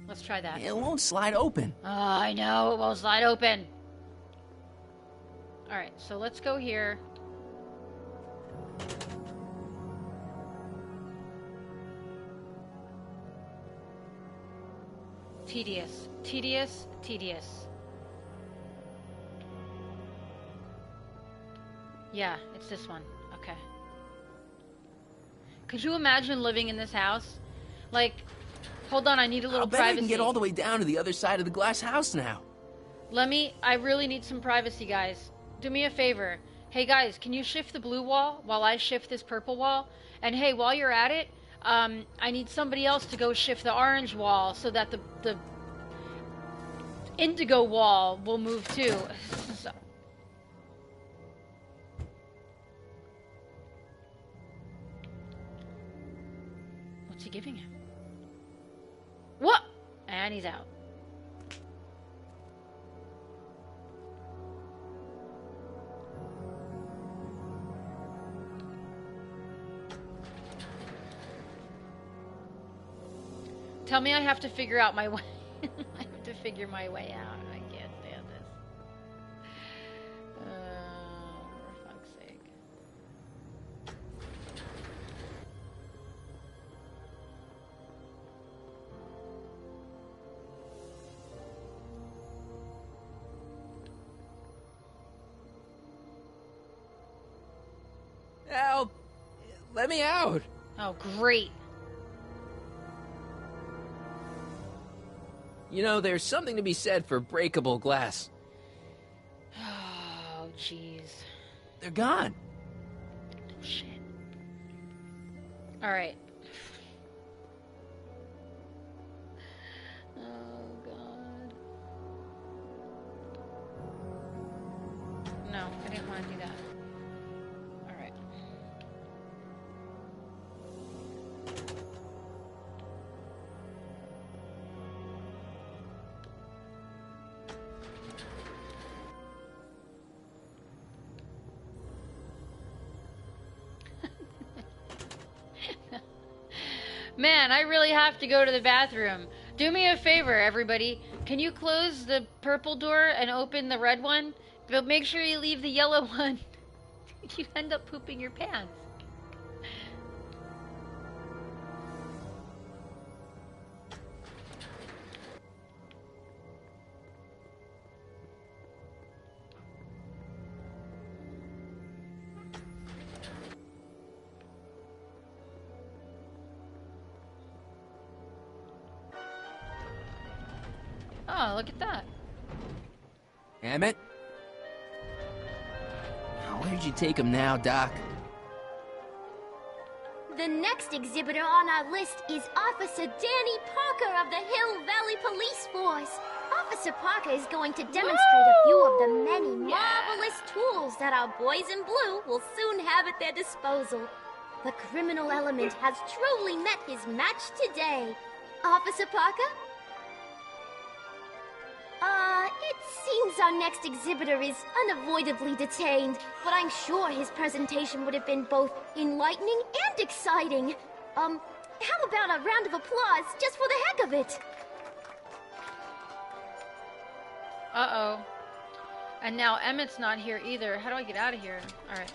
Let's try that. It won't slide open. Oh, I know. It won't slide open. Alright, so let's go here. Tedious. Tedious. Tedious. Yeah, it's this one. Okay. Could you imagine living in this house? Like, hold on, I need a little I'll bet privacy. I can get all the way down to the other side of the glass house now. I really need some privacy, guys. Do me a favor. Hey guys, can you shift the blue wall while I shift this purple wall? And hey, while you're at it, I need somebody else to go shift the orange wall so that the indigo wall will move too. So. What's he giving him? What? And he's out. Tell me I have to figure out my way. I have to figure my way out. I can't stand this. For fuck's sake. Help! Let me out! Oh, great. You know, there's something to be said for breakable glass. Oh, jeez. They're gone. Shit. Alright. Oh, God. No, I didn't want to do that. Alright. Man, I really have to go to the bathroom. Do me a favor, everybody. Can you close the purple door and open the red one? But make sure you leave the yellow one. You end up pooping your pants. Oh, look at that. Emmett? Where'd you take him now, Doc? The next exhibitor on our list is Officer Danny Parker of the Hill Valley Police Force. Officer Parker is going to demonstrate a few of the many marvelous tools that our boys in blue will soon have at their disposal. The criminal element has truly met his match today. Officer Parker? It seems our next exhibitor is unavoidably detained, but I'm sure his presentation would have been both enlightening and exciting. How about a round of applause just for the heck of it? Uh-oh. And now Emmett's not here either. How do I get out of here? Alright.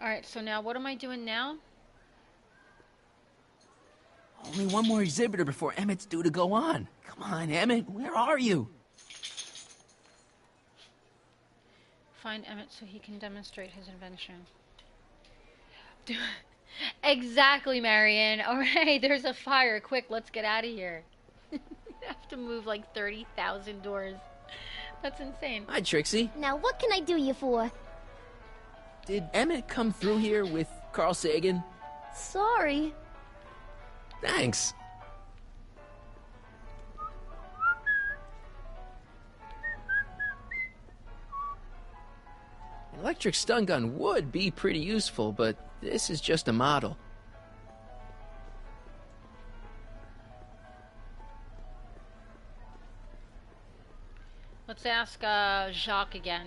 Alright, so now what am I doing now? Only one more exhibitor before Emmett's due to go on. Come on, Emmett, where are you? Find Emmett so he can demonstrate his invention. Exactly, Marion. Alright, there's a fire. Quick, let's get out of here. You have to move like 30,000 doors. That's insane. Hi, Trixie. Now, what can I do you for? Did Emmett come through here with Carl Sagan? Sorry. Thanks. An electric stun gun would be pretty useful, but this is just a model. Let's ask Jacques again.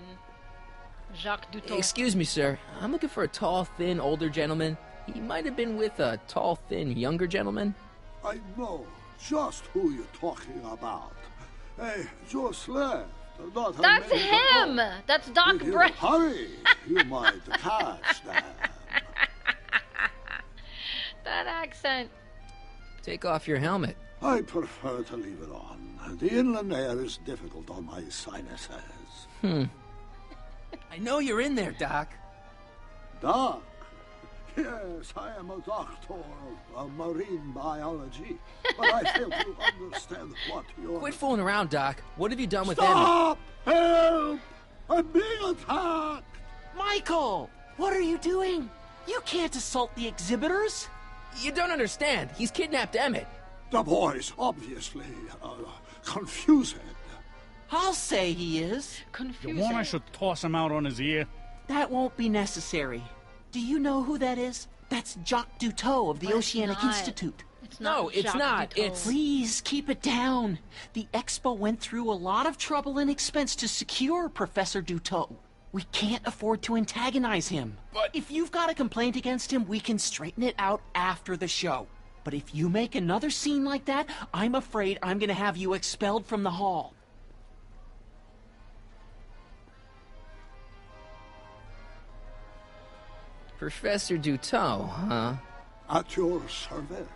Jacques Dutot. Excuse me, sir. I'm looking for a tall, thin, older gentleman. He might have been with a tall, thin, younger gentleman. I know just who you're talking about. Hey, just left. Not a That's minute him! ago. That's Doc If you Brown. hurry, you might catch them. That accent. Take off your helmet. I prefer to leave it on. The inland air is difficult on my sinuses. I know you're in there, Doc. Doc? Yes, I am a doctor of marine biology, but I fail to understand what you're... Quit fooling around, Doc. What have you done with Stop! Help! I'm being attacked! Michael! What are you doing? You can't assault the exhibitors! Emmett? You don't understand. He's kidnapped Emmett. The boy's obviously confused. I'll say he is. Confusing. You want I should toss him out on his ear? That won't be necessary. Do you know who that is? That's Jacques Duteau of the Oceanic Institute. It's not. No, it's Jacques not. Duteau. Please keep it down. The Expo went through a lot of trouble and expense to secure Professor Duteau. We can't afford to antagonize him. But if you've got a complaint against him, we can straighten it out after the show. But if you make another scene like that, I'm afraid I'm going to have you expelled from the hall. Professor Duteau, huh? At your service.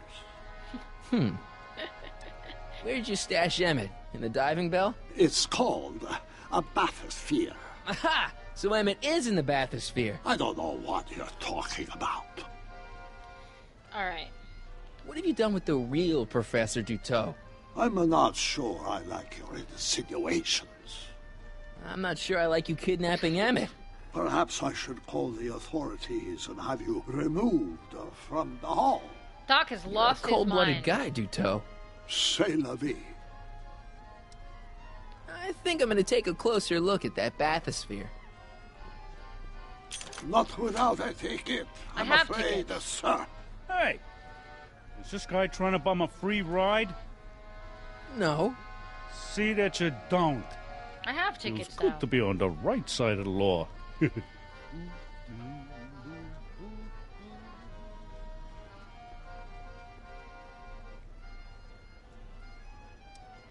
Where'd you stash Emmett? In the diving bell? It's called a bathysphere. Aha! So Emmett is in the bathysphere. I don't know what you're talking about. Alright. What have you done with the real Professor Duteau? I'm not sure I like your insinuations. I'm not sure I like you kidnapping Emmett. Perhaps I should call the authorities and have you removed from the hall. Doc has lost You're a cold-blooded his mind. guy, Duteau. C'est la vie. I think I'm gonna take a closer look at that bathysphere. Not without a ticket, I I'm have afraid, tickets. sir. Hey! Is this guy trying to bum a free ride? No. See that you don't. I have It's tickets, good though. to be on the right side of the law.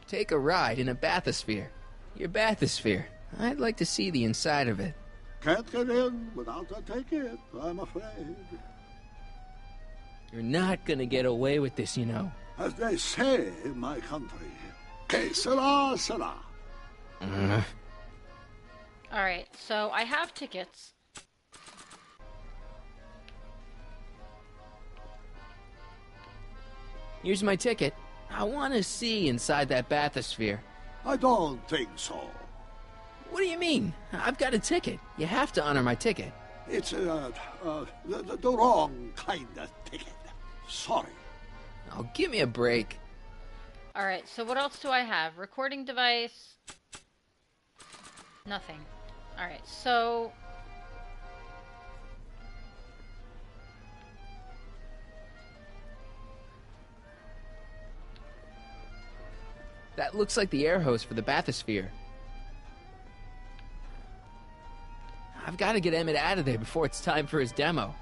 Take a ride in a bathysphere. Your bathysphere. I'd like to see the inside of it. Can't get in without a ticket, I'm afraid. You're not gonna get away with this, you know. As they say in my country, que sera, sera. Alright, so I have tickets. Here's my ticket. I want to see inside that bathysphere. I don't think so. What do you mean? I've got a ticket. You have to honor my ticket. It's the wrong kind of ticket. Sorry. Oh, give me a break. Alright, so what else do I have? Recording device. Nothing. Alright, so... That looks like the air hose for the bathysphere. I've got to get Emmett out of there before it's time for his demo.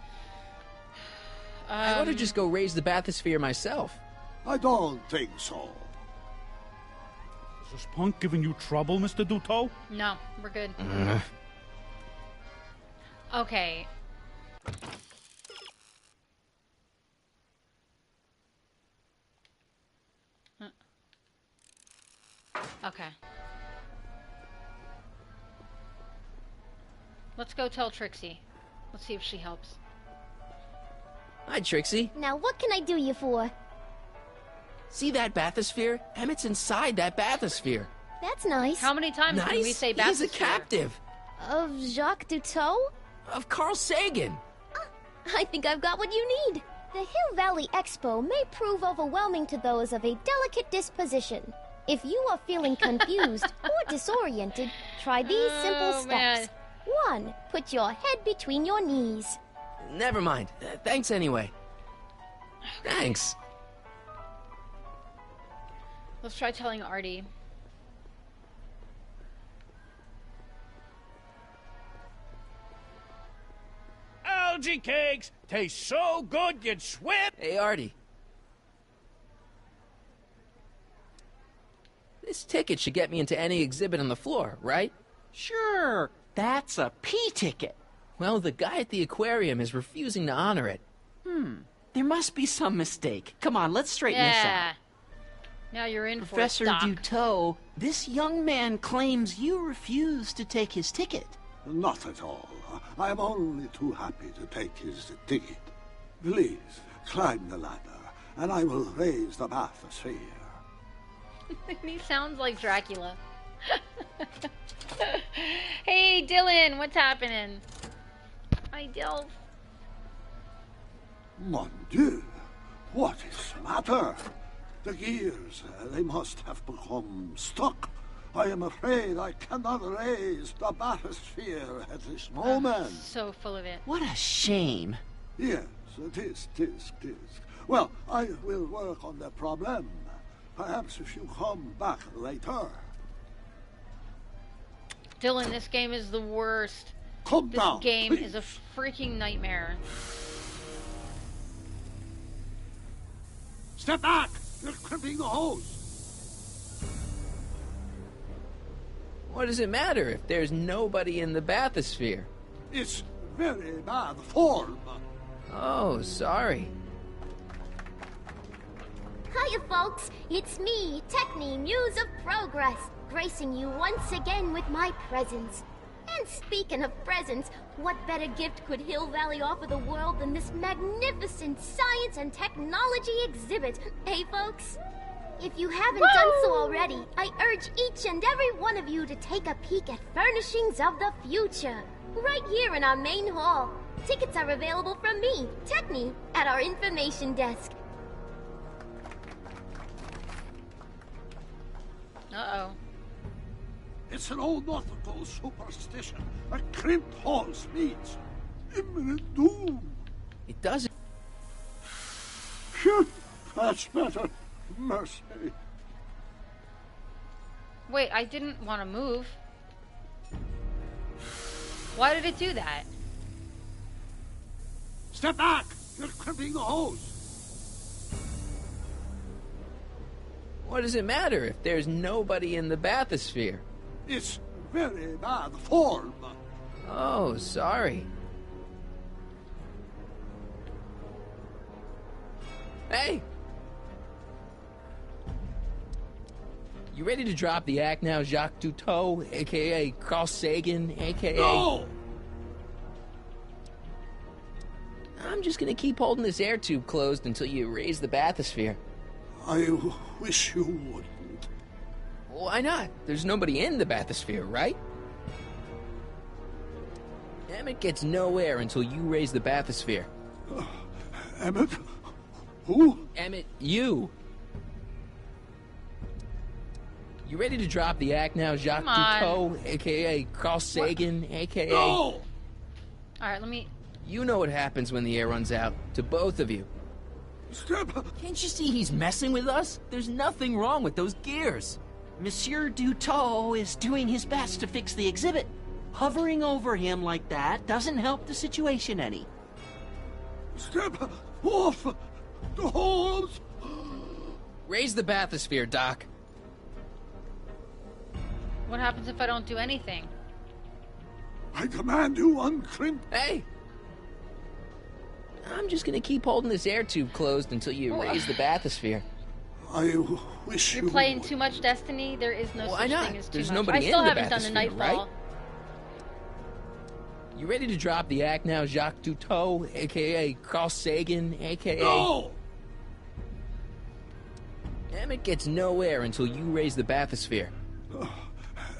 I ought to just go raise the bathysphere myself. I don't think so. Is this punk giving you trouble, Mr. Duteau? No, we're good. Okay. Okay. Let's go tell Trixie. Let's see if she helps. Hi, Trixie. Now what can I do you for? See that bathysphere? Emmett's inside that bathysphere. That's nice. How many times can we say bathysphere? He's a captive. Of Jacques Duteau? Of Carl Sagan. I think I've got what you need. The Hill Valley Expo may prove overwhelming to those of a delicate disposition. If you are feeling confused or disoriented, try these simple steps. Man. 1. Put your head between your knees. Never mind. Thanks anyway. Thanks. Let's try telling Artie. Algae cakes taste so good you'd swim. Hey, Artie. This ticket should get me into any exhibit on the floor, right? Sure, that's a P ticket. Well, the guy at the aquarium is refusing to honor it. There must be some mistake. Come on, let's straighten this out. Now you're in Professor for it, Doc. Duteau, this young man claims you refused to take his ticket. Not at all. I am only too happy to take his ticket. Please, climb the ladder, and I will raise the bathysphere. He sounds like Dracula. Hey, Dylan, what's happening? Hi, Dilf. Mon Dieu, what is the matter? The gears, they must have become stuck. I am afraid I cannot raise the bathysphere at this moment. So full of it. What a shame. Yes, tisk. Well, I will work on the problem. Perhaps if you come back later. Dylan, this game is the worst. Come This down, game please. is a freaking nightmare. Step back! You're crimping the hose. What does it matter if there's nobody in the bathysphere? It's very bad form. Oh, sorry. Hiya, folks. It's me, Techni, Muse of Progress, gracing you once again with my presence. And speaking of presents, what better gift could Hill Valley offer the world than this magnificent science and technology exhibit? Hey, folks? If you haven't done so already, I urge each and every one of you to take a peek at Furnishings of the Future, right here in our main hall. Tickets are available from me, Techni, at our information desk. Uh-oh. It's an old nautical superstition. A crimped hose means imminent doom. It doesn't. Phew, that's better. Mercy. Wait, I didn't want to move. Why did it do that? Step back! You're crimping the hose. What does it matter if there's nobody in the bathysphere? It's very bad form. Oh, sorry. Hey! You ready to drop the act now, Jacques Duteau, a.k.a. Carl Sagan, a.k.a.? No! I'm just gonna keep holding this air tube closed until you raise the bathysphere. I wish you wouldn't. Why not? There's nobody in the bathysphere, right? Emmett gets no air until you raise the bathysphere. Emmett? Who? Emmett, you. You ready to drop the act now, Jacques Duteau, a.k.a. Carl Sagan, a.k.a.? No! Alright, let me... You know what happens when the air runs out, to both of you. Step! Can't you see he's messing with us? There's nothing wrong with those gears. Monsieur Duteau is doing his best to fix the exhibit. Hovering over him like that doesn't help the situation any. Step off the hose! Raise the bathysphere, Doc. What happens if I don't do anything? I command you uncrimp. Hey! I'm just gonna keep holding this air tube closed until you raise the bathysphere. I wish You're playing too much Destiny? There is no Why such not? thing as too There's much. nobody I still in the haven't done the bathysphere, Nightfall. right? You ready to drop the act now, Jacques Duteau, a.k.a. Carl Sagan, a.k.a.? No! Emmett gets no air until you raise the bathysphere.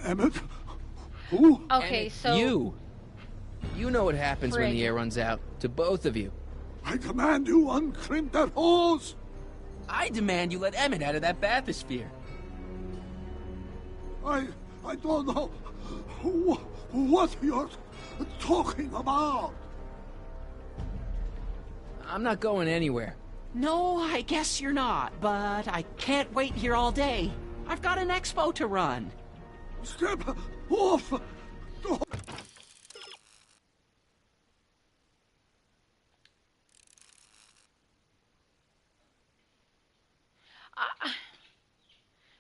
Emmett? Who? Okay, Emmett, so... You. You know what happens when Frig. the air runs out, to both of you. I command you uncrimp that hose! I demand you let Emmett out of that bathysphere. I don't know what you're talking about. I'm not going anywhere. No, I guess you're not, but I can't wait here all day. I've got an expo to run. Step off the...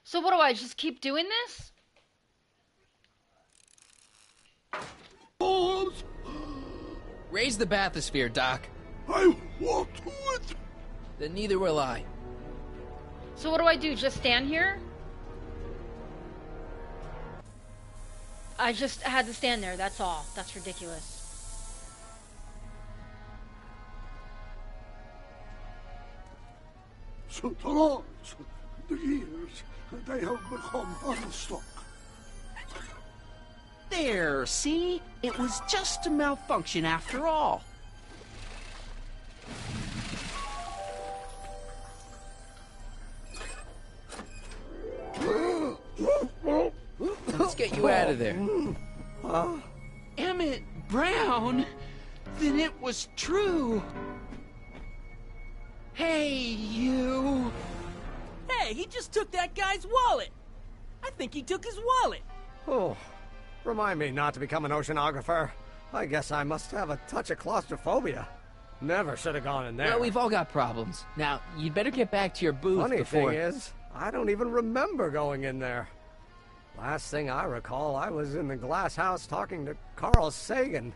So what do I just keep doing this? Balls! Raise the bathysphere, Doc. I won't do it! Then neither will I. So what do I do? Just stand here? I just had to stand there, that's all. That's ridiculous. So the laws, the years, they have become unstuck. There, see? It was just a malfunction after all. Let's get you out of there. Emmett Brown? Then it was true. Hey, you. Hey, he just took that guy's wallet. I think he took his wallet. Oh, remind me not to become an oceanographer. I guess I must have a touch of claustrophobia. Never should have gone in there. Well, we've all got problems. Now, you'd better get back to your booth Funny before... thing is, I don't even remember going in there. Last thing I recall, I was in the glass house talking to Carl Sagan.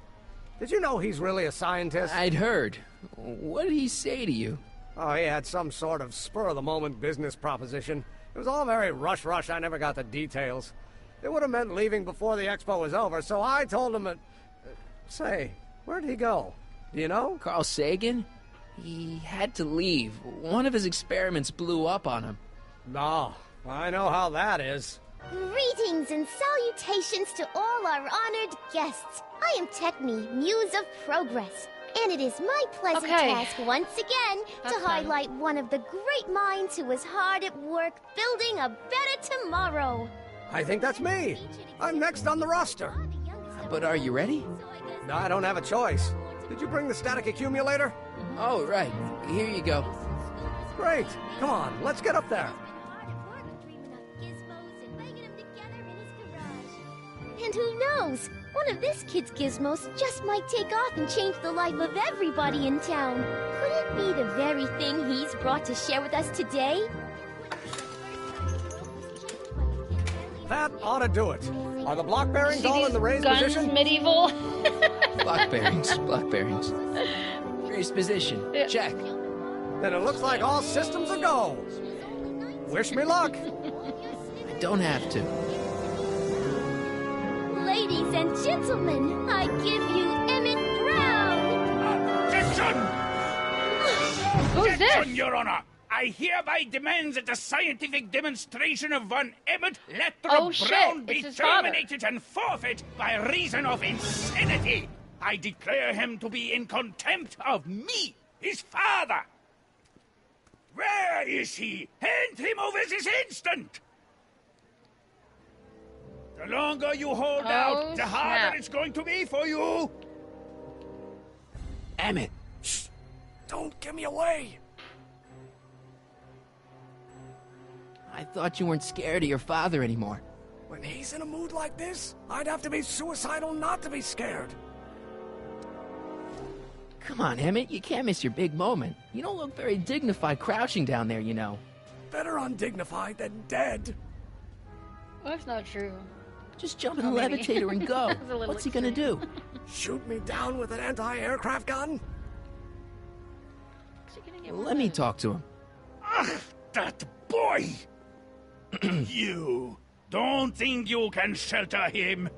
Did you know he's really a scientist? I'd heard. What did he say to you? Oh, he had some sort of spur-of-the-moment business proposition. It was all very rush. I never got the details. It would have meant leaving before the expo was over, so I told him say, where'd he go? Do you know? Carl Sagan? He had to leave. One of his experiments blew up on him. No, I know how that is. Greetings and salutations to all our honored guests. I am Techne, Muse of Progress. And it is my pleasant task once again to highlight one of the great minds who was hard at work building a better tomorrow. I think that's me. I'm next on the roster. But are you ready? No, I don't have a choice. Did you bring the static accumulator? Oh, right. Here you go. Great. Come on, let's get up there. And who knows? One of this kid's gizmos just might take off and change the life of everybody in town. Could it be the very thing he's brought to share with us today? That ought to do it. Are the block bearings all in the raised guns position? Medieval. Block bearings. Raised position. Yeah. Check. Then it looks like all systems are go. Wish me luck. I don't have to. Ladies and gentlemen, I give you Emmett Brown! Objection! Who's this? Objection, Your Honor! I hereby demand that the scientific demonstration of one Emmett Lathrop Brown be It's his father. terminated and forfeit by reason of insanity. I declare him to be in contempt of me, his father. Where is he? Hand him over this instant! The longer you hold out, the harder it's going to be for you. Emmett. Shh! Don't give me away! I thought you weren't scared of your father anymore. When he's in a mood like this, I'd have to be suicidal not to be scared. Come on, Emmett. You can't miss your big moment. You don't look very dignified crouching down there, you know. Better undignified than dead. Well, that's not true. Just jump in the maybe. levitator and go. That's a little What's he gonna do? Shoot me down with an anti-aircraft gun? Let me talk to him. Ugh, that boy! You don't think you can shelter him?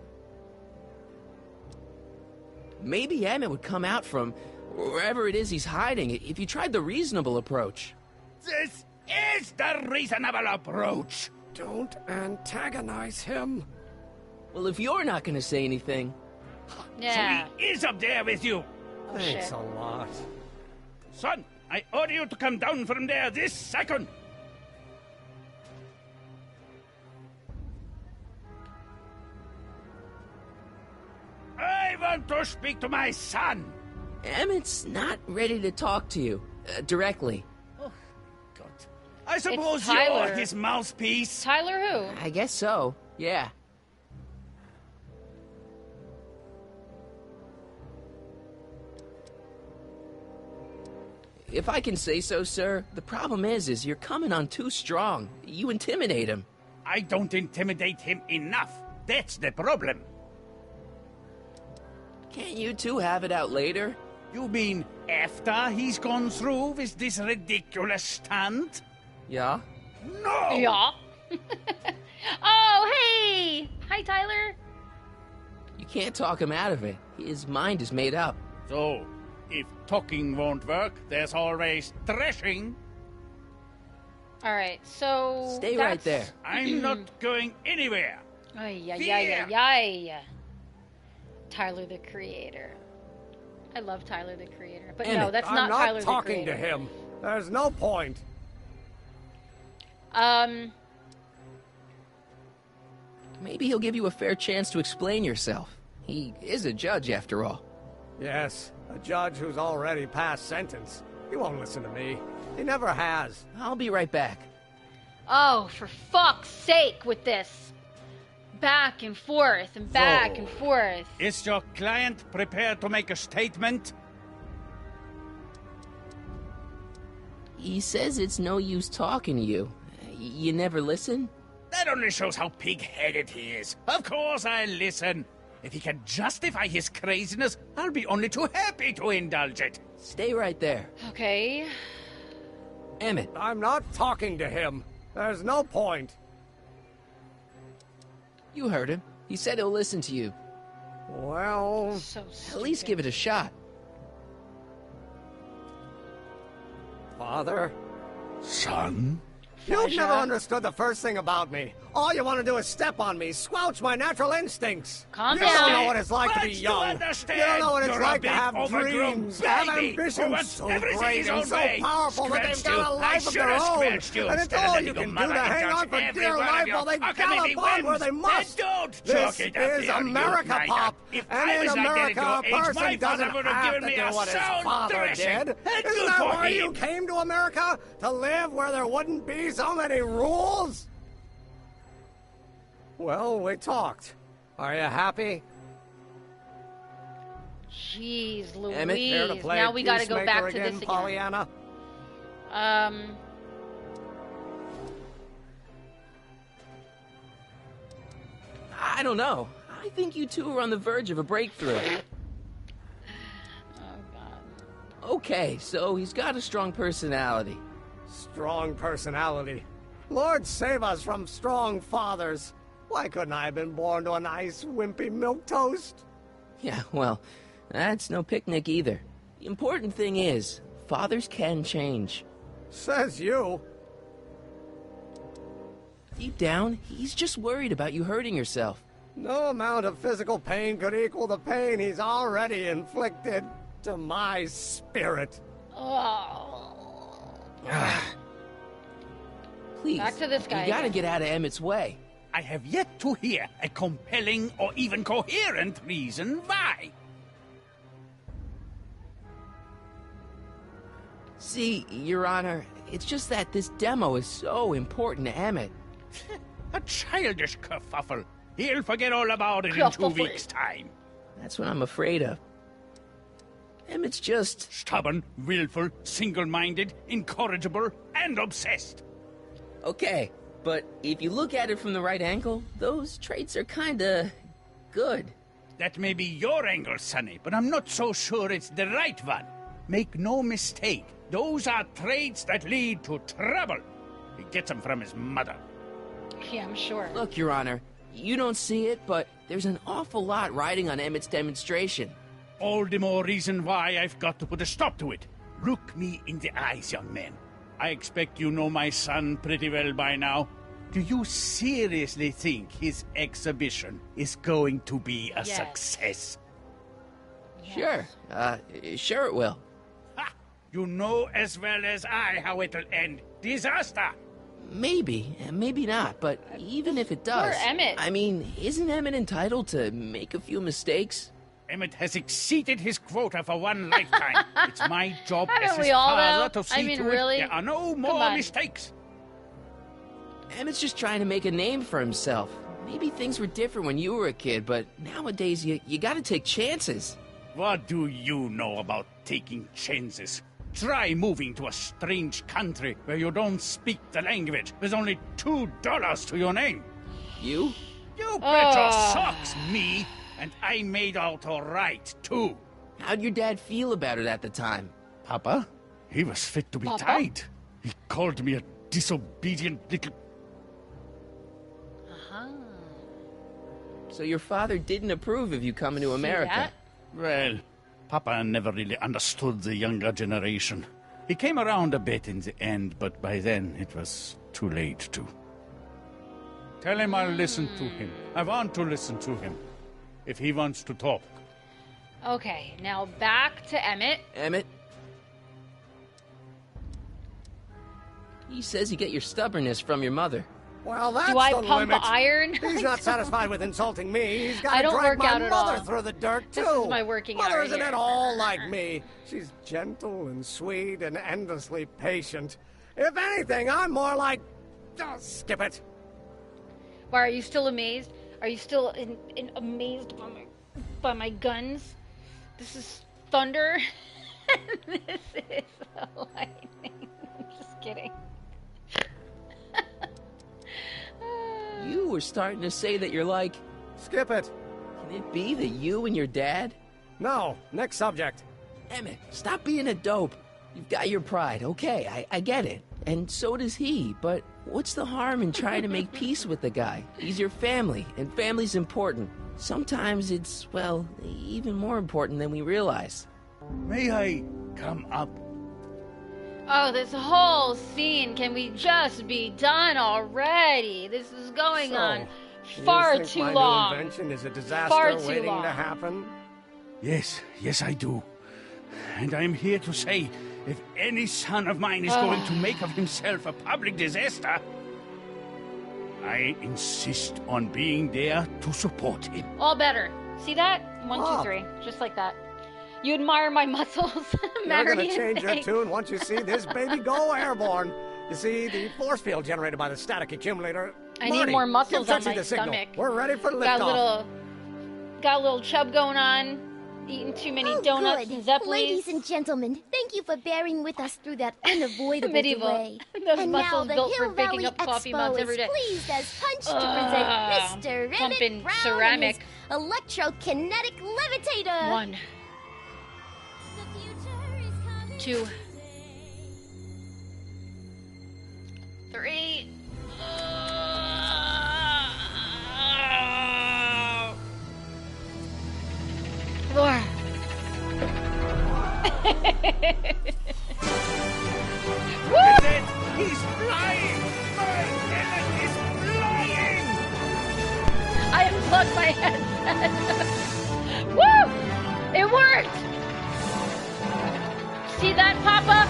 Maybe Emmett would come out from wherever it is he's hiding if you tried the reasonable approach. This is the reasonable approach. Don't antagonize him. Well, if you're not gonna say anything... Yeah. So he is up there with you. Thanks a lot. Son, I order you to come down from there this second. I want to speak to my son. Emmett's not ready to talk to you directly. Oh, God. I suppose It's you're Tyler. his mouthpiece. Tyler who? I guess so, yeah. If I can say so, sir, the problem is you're coming on too strong. You intimidate him. I don't intimidate him enough. That's the problem. Can't you two have it out later? You mean after he's gone through with this ridiculous stunt? Yeah? No! Yeah. Oh, hey! Hi, Tyler. You can't talk him out of it. His mind is made up. So, if talking won't work, there's always thrashing. Alright, so... Stay right there. I'm not going anywhere. Ay, ay, ay, ay, ay. Tyler, the creator. I love Tyler, the creator. But no, that's not Tyler, the creator. I'm not talking to him. There's no point. Maybe he'll give you a fair chance to explain yourself. He is a judge, after all. Yes, a judge who's already passed sentence. He won't listen to me. He never has. I'll be right back. Oh, for fuck's sake with this. Back and forth and back and forth. Is your client prepared to make a statement? He says it's no use talking to you. You never listen? That only shows how pig-headed he is. Of course I'll listen. If he can justify his craziness, I'll be only too happy to indulge it. Stay right there. Okay. Emmett. I'm not talking to him. There's no point. You heard him. He said he'll listen to you. Well... At least give it a shot. Father? Son? You've never understood the first thing about me. All you want to do is step on me, squelch my natural instincts. Calm You down. don't know what it's like to be young. You don't know what it's You're like a to have big, overgrown dreams, have baby who ambitions wants so everything great his and own so way. powerful that they've Scratched got a you. life I of should their have own. scratched you And it's instead of all letting you your can do mother to hang indulge on for every dear one of life your while they cockamamie gallop on where they whims. must. Then don't This chalk it up is here, you America, niner. Pop. If And I in was America, a identical age, person my father doesn't would have have given to me do a what his sound father thrashing. did. And Isn't good that for why him. you came to America? To live where there wouldn't be so many rules? Well, we talked. Are you happy? Jeez Emmett, care to Louise. play Now we gotta go back to peacemaker this again. Pollyanna? I don't know. I think you two are on the verge of a breakthrough. Oh, God. Okay, so he's got a strong personality. Strong personality. Lord save us from strong fathers. Why couldn't I have been born to a nice, wimpy milquetoast? Yeah, well, that's no picnic either. The important thing is, fathers can change. Says you. Deep down, he's just worried about you hurting yourself. No amount of physical pain could equal the pain he's already inflicted to my spirit. Oh. Please, Back to this guy you gotta again. get out of Emmett's way. I have yet to hear a compelling or even coherent reason why. See, Your Honor, it's just that this demo is so important to Emmett. A childish kerfuffle. He'll forget all about it in 2 weeks' time. That's what I'm afraid of. Emmett's just... Stubborn, willful, single-minded, incorrigible, and obsessed. Okay, but if you look at it from the right angle, those traits are kinda... good. That may be your angle, Sonny, but I'm not so sure it's the right one. Make no mistake, those are traits that lead to trouble. He gets them from his mother. Yeah, I'm sure. Look, Your Honor, you don't see it, but there's an awful lot riding on Emmett's demonstration. All the more reason why I've got to put a stop to it. Look me in the eyes, young man. I expect you know my son pretty well by now. Do you seriously think his exhibition is going to be a success? Sure. Sure it will. Ha! You know as well as I how it'll end. Disaster! Maybe, maybe not, but even if it does... Poor Emmett. I mean, isn't Emmett entitled to make a few mistakes? Emmett has exceeded his quota for one lifetime. It's my job as Haven't his we all, father though? to see I mean, to really? it there are no Come more on. mistakes. Emmett's just trying to make a name for himself. Maybe things were different when you were a kid, but nowadays you gotta take chances. What do you know about taking chances? Try moving to a strange country where you don't speak the language. There's only $2 to your name. You? You bet your socks, me. And I made out all right, too. How'd your dad feel about it at the time? Papa? He was fit to be Papa? tied. He called me a disobedient little... So your father didn't approve of you coming to America? Well, Papa never really understood the younger generation. He came around a bit in the end, but by then it was too late to. Tell him I'll listen to him. I want to listen to him. If he wants to talk. Okay, now back to Emmett. Emmett? He says you get your stubbornness from your mother. Well, that's Do I the pump limit. iron? He's not satisfied with insulting me. He's got I to don't drag work out my at mother all. through the dirt, too. This is my working Mother hour isn't here. at all like me. She's gentle and sweet and endlessly patient. If anything, I'm more like... Oh, skip it. Why, are you still amazed? Are you still amazed by my guns? This is thunder. This is lightning. I'm just kidding. You were starting to say that you're like... Skip it. Can it be that you and your dad? No, next subject. Emmett, stop being a dope. You've got your pride, okay, I get it. And so does he, but what's the harm in trying to make peace with the guy? He's your family, and family's important. Sometimes it's, well, even more important than we realize. May I come up? Oh, this whole scene, can we just be done already? This is going on far you think too my long. New invention is a disaster Far too waiting long. to happen? Yes, I do. And I'm here to say, if any son of mine is going to make of himself a public disaster, I insist on being there to support him. All better. See that? 1, 2, 3. Just like that. You admire my muscles, You're going to Marion, change your thanks. tune once you see this baby go airborne. You see, the force field generated by the static accumulator... I need Marty, more muscles give on Tootsie my the signal. stomach. We're ready for Got liftoff. a little chub going on. Eating too many donuts good. and Zeppelis. Ladies and gentlemen, thank you for bearing with us through that unavoidable Medieval. delay. Those and now muscles the built for Hill picking Valley up coffee Expo mugs is every day. pleased as punch to present Mr. pumping Emmett Brown ceramic. and his electrokinetic levitator. 1, 2, 3. 4. He's flying! My Emmett is flying! I unplugged my headset. Woo! It worked! See that, Papa?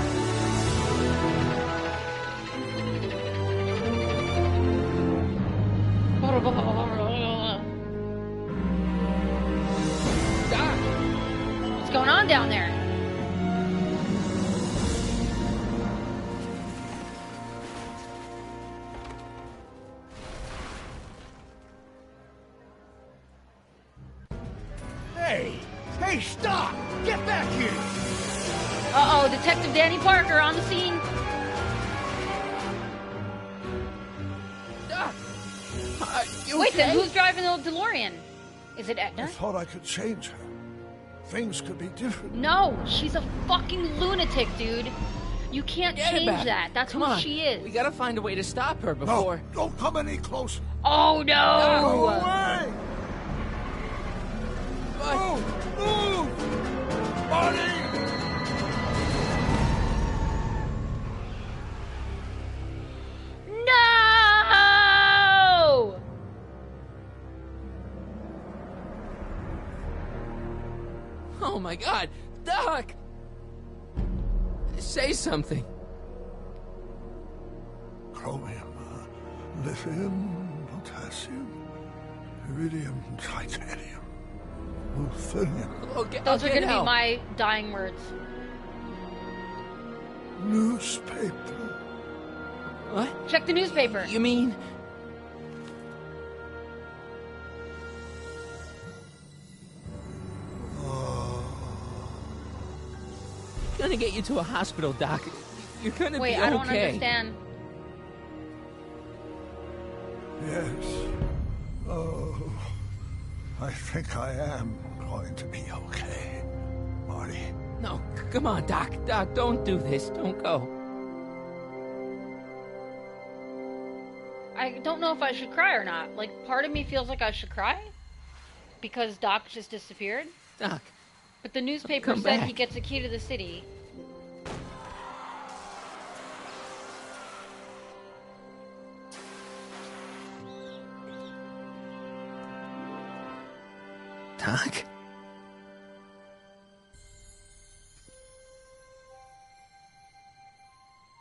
What's going on down there? Hey, stop! Get back here! Uh-oh, Detective Danny Parker on the scene. Wait, then who's driving the DeLorean? Is it I Edna? thought I could change her. Things could be different. No, she's a fucking lunatic, dude. You can't Get it change back. that. That's Come who on. she is. We gotta find a way to stop her before... No, don't come any closer. Oh, no! Go away! Move! Move! Marty! No! Oh my god! Doc! Say something. Chromium, lithium, potassium, iridium, titanium, ruthenium, Those are going to be my dying words. newspaper. What? Check the newspaper. You mean... gonna get you to a hospital, Doc. You're gonna Wait, be okay. I don't understand. Yes. Oh, I think I am going to be okay, Marty. No, come on, Doc. Doc, don't do this. Don't go. I don't know if I should cry or not. Like, part of me feels like I should cry because Doc just disappeared. Doc. But the newspaper Come said back. he gets a key to the city. Doc?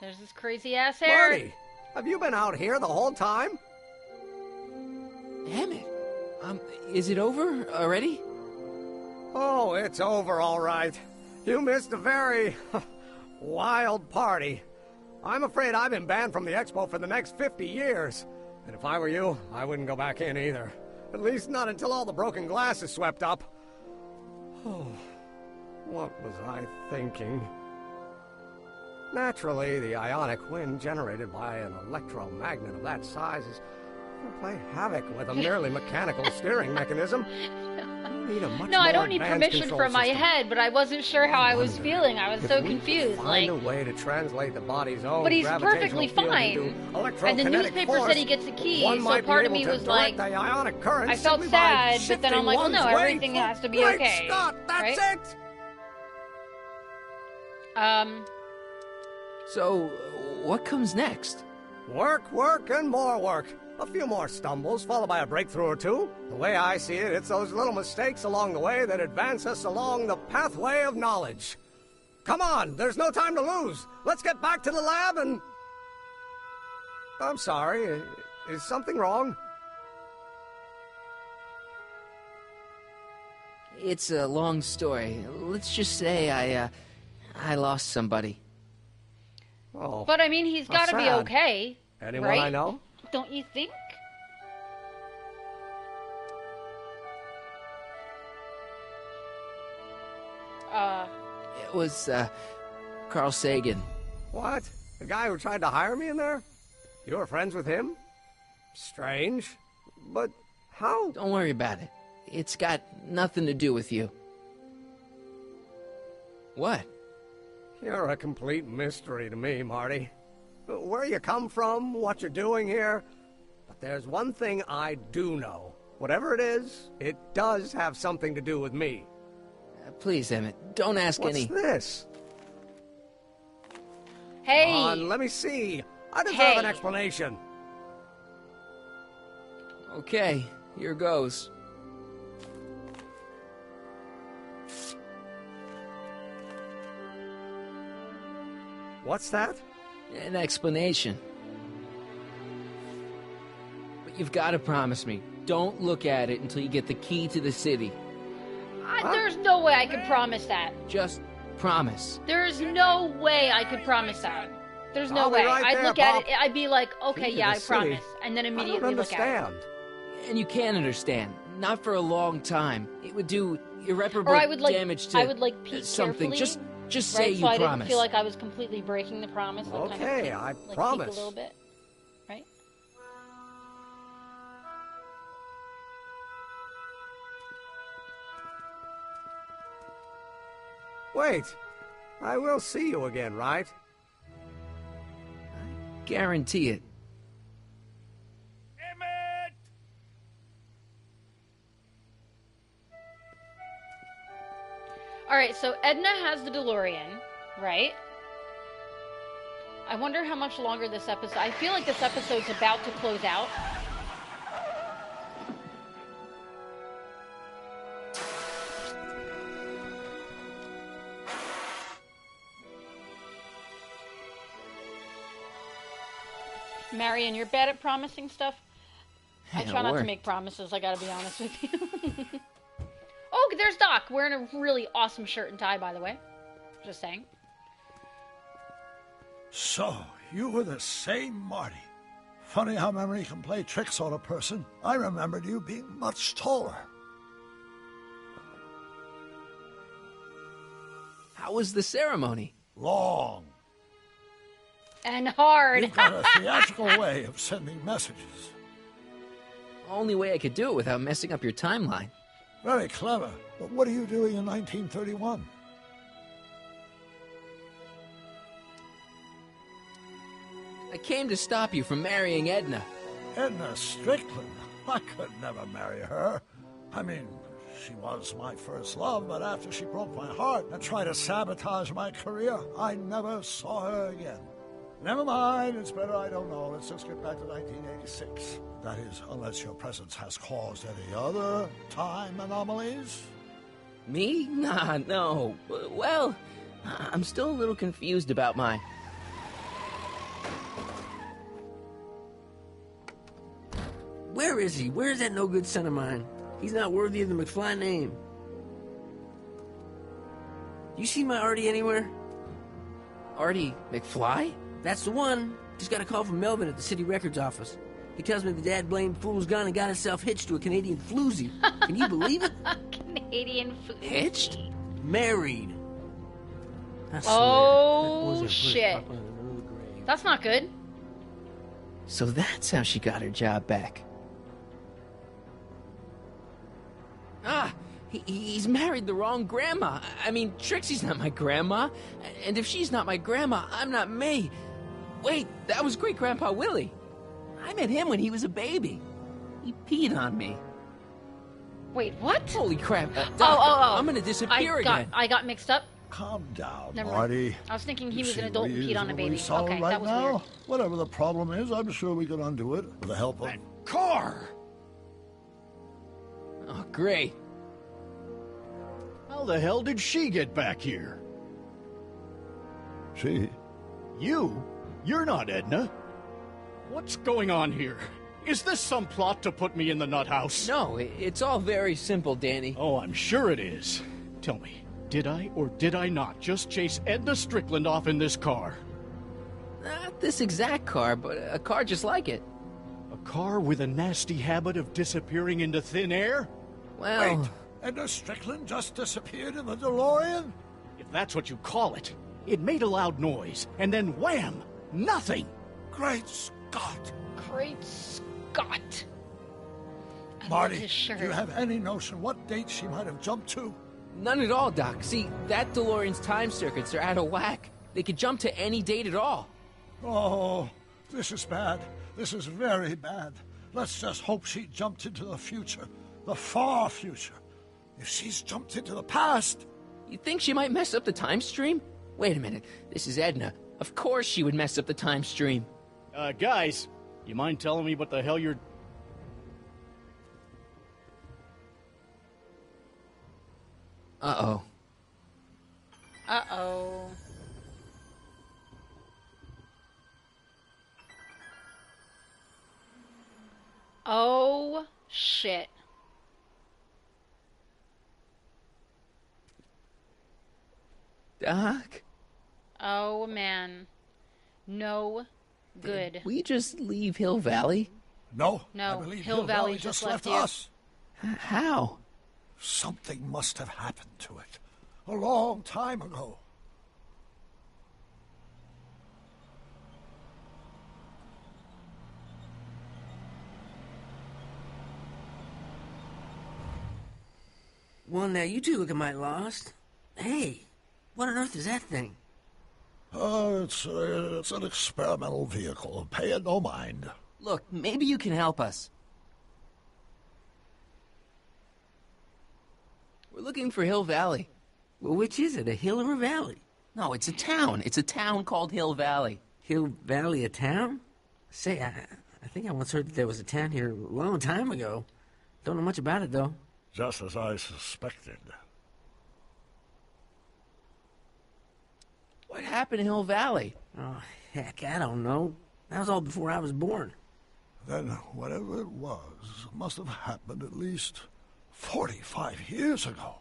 There's this crazy ass hair. Marty, have you been out here the whole time? Emmett, is it over already? Oh, it's over all right. You missed a very wild party. I'm afraid I've been banned from the expo for the next 50 years. And if I were you, I wouldn't go back in either. At least not until all the broken glass is swept up. Oh, what was I thinking? Naturally, the ionic wind generated by an electromagnet of that size is going to play havoc with a merely mechanical steering mechanism. You need a much No, I more don't need advanced permission control from my system. head, but I wasn't sure how I was feeling. I was If so we confused. Find Like, a way to translate the body's own but he's gravitational perfectly field fine. into And the electrokinetic newspaper force, said he gets a key, one so might be part of able me to was direct like, the ionic current I felt simply by sad, but then I'm shifting like, well, no, one's weight. everything has to be Great okay. Scott, that's right? it. So, what comes next? Work, work, and more work. A few more stumbles, followed by a breakthrough or two. The way I see it, it's those little mistakes along the way that advance us along the pathway of knowledge. Come on, there's no time to lose. Let's get back to the lab and... I'm sorry, is something wrong? It's a long story. Let's just say I lost somebody. Oh, But I mean, he's got to be sad. okay. Anyone right? I know? Don't you think? It was, Carl Sagan. What? The guy who tried to hire me in there? You were friends with him? Strange. But how? Don't worry about it. It's got nothing to do with you. What? You're a complete mystery to me, Marty. Where you come from, what you're doing here. But there's one thing I do know. Whatever it is, it does have something to do with me. Please, Emmett, don't ask any... What's this? Hey! Come on, let me see. I deserve Hey. an explanation. Okay, here goes. What's that? An explanation. But you've got to promise me, don't look at it until you get the key to the city. There's no way I could promise that. Just promise. There's no way I could promise that. There's no I'll be way. right I'd there, look at Pop. it, I'd be like, okay, Key to yeah, the I city? promise. And then I immediately don't look at it. understand. And you can't understand. Not for a long time. It would do irreparable Or I would like, damage to I would like peek something. carefully. Just say right? you So I promise. didn't feel like I was completely breaking the promise. Like kind of Okay, peek- I like promise. Peek a little bit, right? Wait. I will see you again, right? Guarantee it. All right, so Edna has the DeLorean, right? I wonder how much longer this episode... I feel like this episode's about to close out. Marion, you're bad at promising stuff. I Yeah, try not to work. make promises, I gotta be honest with you. Oh, there's Doc, wearing a really awesome shirt and tie, by the way. Just saying. So, you were the same Marty. Funny how memory can play tricks on a person. I remembered you being much taller. How was the ceremony? long. And hard. You've got a theatrical way of sending messages. Only way I could do it without messing up your timeline. Very clever. But what are you doing in 1931? I came to stop you from marrying Edna. Edna Strickland? I could never marry her. I mean, she was my first love, but after she broke my heart and tried to sabotage my career, I never saw her again. Never mind, it's better I don't know. Let's just get back to 1986. That is, unless your presence has caused any other time anomalies. Me? Nah, no. Well, I'm still a little confused about my... Where is he? Where's that no-good son of mine? He's not worthy of the McFly name. You see my Artie anywhere? Artie McFly? That's the one. Just got a call from Melvin at the city records office. He tells me the dad-blamed fool's gone and got himself hitched to a Canadian floozy. Can you believe it? Canadian floozy. Hitched? Married. Oh, shit. That's not good. So that's how she got her job back. Ah, he's married the wrong grandma. I mean, Trixie's not my grandma. And if she's not my grandma, I'm not me. Wait, that was Great-Grandpa Willie. I met him when he was a baby. He peed on me. Wait, what? Holy crap. Doc, oh. I'm gonna disappear again. I got mixed up. Calm down, Never Marty. mind. I was thinking he You was see an adult what and he peed is on a and what baby. he's solid Okay, right that was now. weird. Whatever the problem is, I'm sure we can undo it with the help of... Car! Oh, great. How the hell did she get back here? She? You? You're not Edna. What's going on here? Is this some plot to put me in the nut house? No, it's all very simple, Danny. Oh, I'm sure it is. Tell me, did I or did I not just chase Edna Strickland off in this car? Not this exact car, but a car just like it. A car with a nasty habit of disappearing into thin air? Well... Wait, Edna Strickland just disappeared in the DeLorean? If that's what you call it. It made a loud noise, and then wham! Nothing! Great Scott! Great Scott! Marty, do you have any notion what date she might have jumped to? None at all, Doc. See, that DeLorean's time circuits are out of whack. They could jump to any date at all. Oh, this is bad. This is very bad. Let's just hope she jumped into the future. The far future. If she's jumped into the past... You think she might mess up the time stream? Wait a minute. This is Edna. Of course she would mess up the time stream. Guys, you mind telling me what the hell you're... Uh-oh. Uh-oh. Oh, shit. Doc? Oh, man. No good. Did we just leave Hill Valley? No. No, I believe Hill Valley just left you. us. How? Something must have happened to it. A long time ago. Well, now you two looking mighty lost. Hey, what on earth is that thing? It's an experimental vehicle. Pay it no mind. Look, maybe you can help us. We're looking for Hill Valley. Well, which is it, a hill or a valley? No, it's a town. It's a town called Hill Valley. Hill Valley, a town? Say, I think I once heard that there was a town here a long time ago. Don't know much about it, though. Just as I suspected. What happened in Hill Valley? Oh, heck, I don't know. That was all before I was born. Then whatever it was must have happened at least 45 years ago.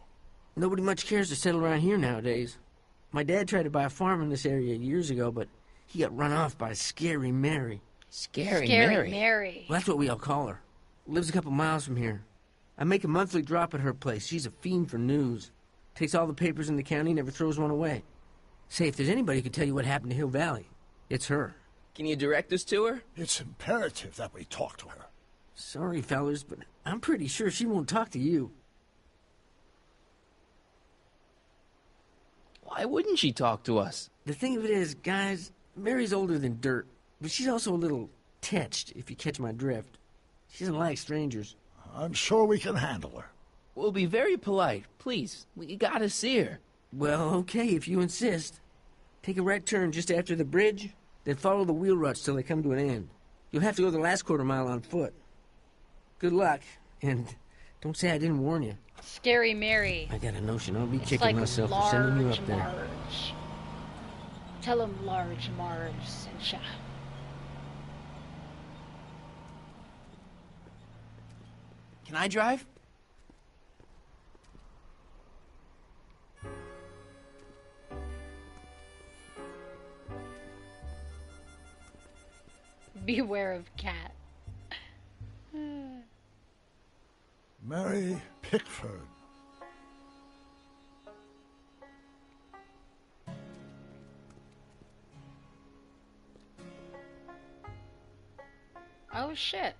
Nobody much cares to settle around here nowadays. My dad tried to buy a farm in this area years ago, but he got run off by Scary Mary. Scary Mary? Well, that's what we all call her. Lives a couple miles from here. I make a monthly drop at her place. She's a fiend for news. Takes all the papers in the county, never throws one away. Say, if there's anybody who can tell you what happened to Hill Valley, it's her. Can you direct us to her? It's imperative that we talk to her. Sorry, fellas, but I'm pretty sure she won't talk to you. Why wouldn't she talk to us? The thing of it is, guys, Mary's older than dirt, but she's also a little tetched, if you catch my drift. She doesn't like strangers. I'm sure we can handle her. We'll be very polite. Please, we gotta see her. Well, okay, if you insist. Take a right turn just after the bridge, then follow the wheel ruts till they come to an end. You'll have to go the last quarter mile on foot. Good luck, and don't say I didn't warn you. Scary Mary. I got a notion I'll be It's kicking like myself for sending you up there. Marge. Tell him Large Marge sent ya. Can I drive? Beware of cat. Mary Pickford. Oh shit.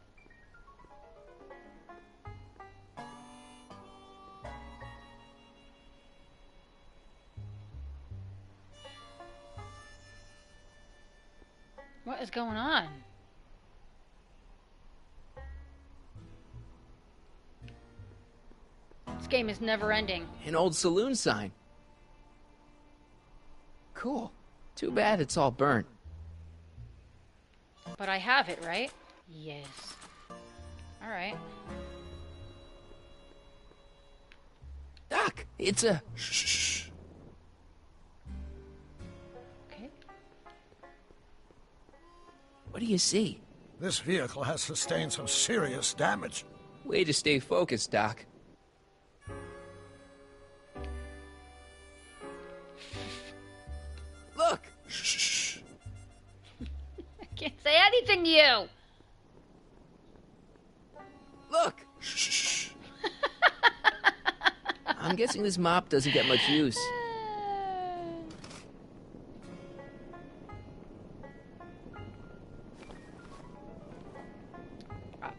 What is going on? This game is never ending. An old saloon sign. Cool. Too bad it's all burnt. But I have it, right? Yes. Alright. Doc, it's a... Shh. Okay. What do you see? This vehicle has sustained some serious damage. Way to stay focused, Doc. Look! Shh. I can't say anything to you! Look! Shh. I'm guessing this mop doesn't get much use.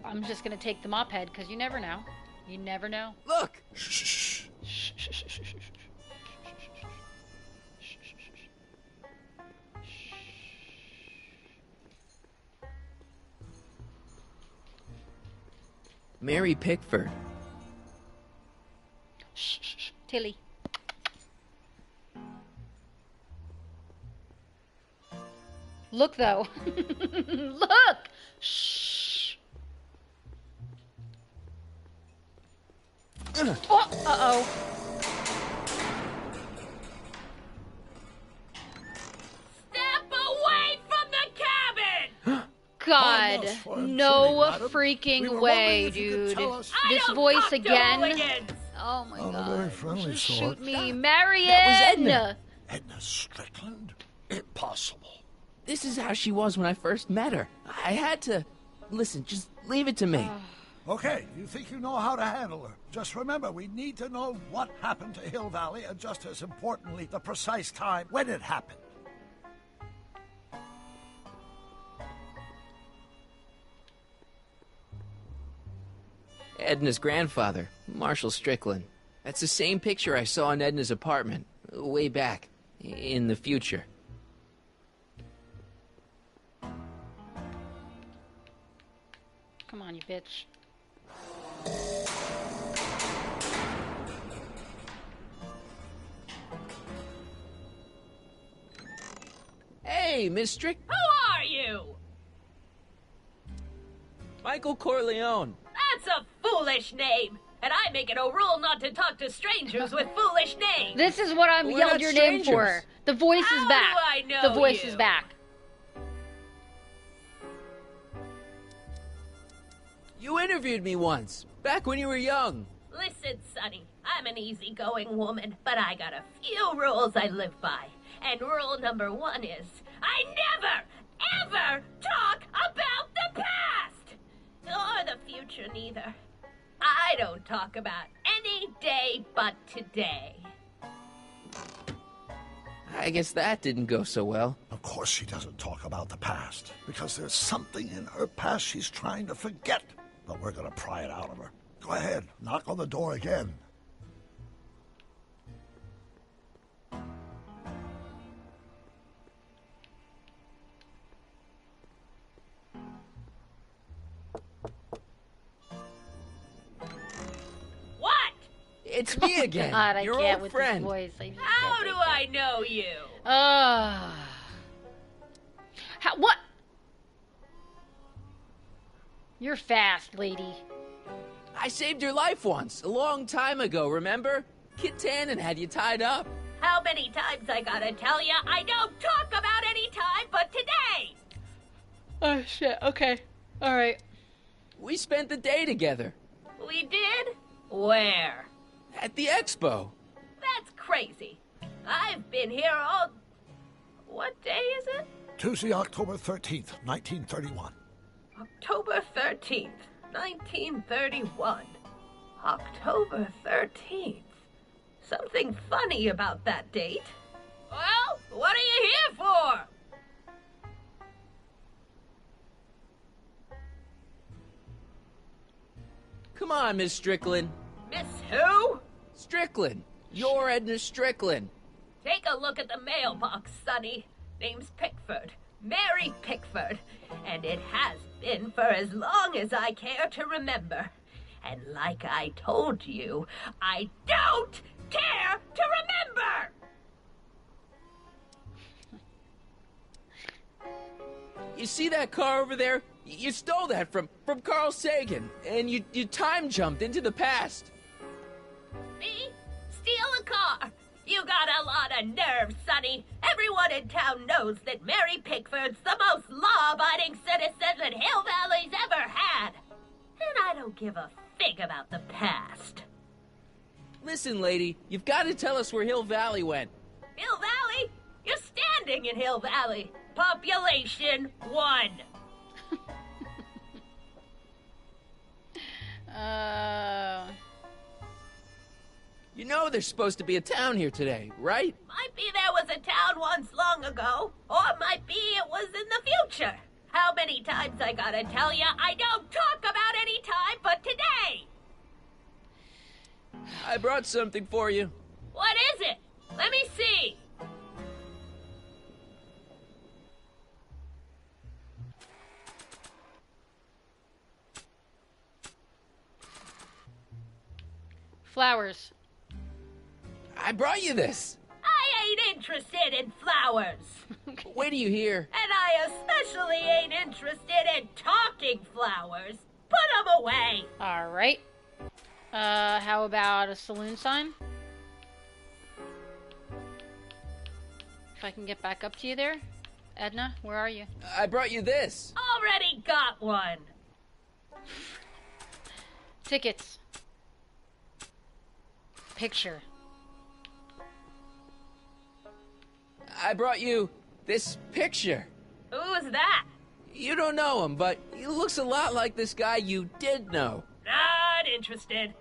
I'm just gonna take the mop head, because you never know. You never know. Look! Shh. Mary Pickford. Shh. Tilly. Look, though. Look! Shh. Oh, uh-oh. Step away from the cabin! God, no freaking way, dude. This voice again. Oh my God. Friendly Just sort. shoot me, Marion. That was Edna. Edna Strickland? Impossible. This is how she was when I first met her. I had to... Listen, just leave it to me. Okay, you think you know how to handle her. Just remember, we need to know what happened to Hill Valley, and just as importantly, the precise time when it happened. Edna's grandfather, Marshall Strickland. That's the same picture I saw in Edna's apartment, way back, in the future. Come on, you bitch. Hey, Miss Strick... Who are you? Michael Corleone. That's a foolish name. And I make it a rule not to talk to strangers with foolish names. This is what I'm We're yelled not your name for. strangers. The voice How is back. do I know The voice you? is back. You interviewed me once, back when you were young. Listen, Sonny, I'm an easygoing woman, but I got a few rules I live by. And rule number 1 is, I never, ever talk about the past! Or the future, neither. I don't talk about any day but today. I guess that didn't go so well. Of course she doesn't talk about the past, because there's something in her past she's trying to forget. But we're gonna pry it out of her. Go ahead, knock on the door again. It's me again, God, I your can't old with friend. this voice. I just How can't do take I know you? What? You're fast, lady. I saved your life once, a long time ago, remember? Kid Tannen had you tied up. How many times I gotta tell ya I don't talk about any time but today? Oh, shit. Okay. All right. We spent the day together. We did? Where? At the expo. That's crazy. I've been here all... What day is it? Tuesday, October 13th, 1931. October 13th, 1931. October 13th. Something funny about that date. Well, what are you here for? Come on, Miss Strickland. Miss who? Strickland. You're Edna Strickland. Take a look at the mailbox, Sonny. Name's Pickford. Mary Pickford. And it has been for as long as I care to remember. And like I told you, I don't care to remember! You see that car over there? You stole that from Carl Sagan, and you time jumped into the past. Me? Steal a car? You got a lot of nerve, Sonny. Everyone in town knows that Mary Pickford's the most law-abiding citizen that Hill Valley's ever had. And I don't give a fig about the past. Listen, lady, you've got to tell us where Hill Valley went. Hill Valley? You're standing in Hill Valley. Population 1. You know there's supposed to be a town here today, right? Might be there was a town once long ago, or might be it was in the future. How many times I gotta tell ya I don't talk about any time but today? I brought something for you. What is it? Let me see. Flowers. I brought you this. I ain't interested in flowers. Wait till you hear. And I especially ain't interested in talking flowers. Put them away. All right. How about a saloon sign? If I can get back up to you there. Edna, where are you? I brought you this. Already got one. Tickets. Picture. I brought you this picture. Who's that? You don't know him, but he looks a lot like this guy you did know. Not interested.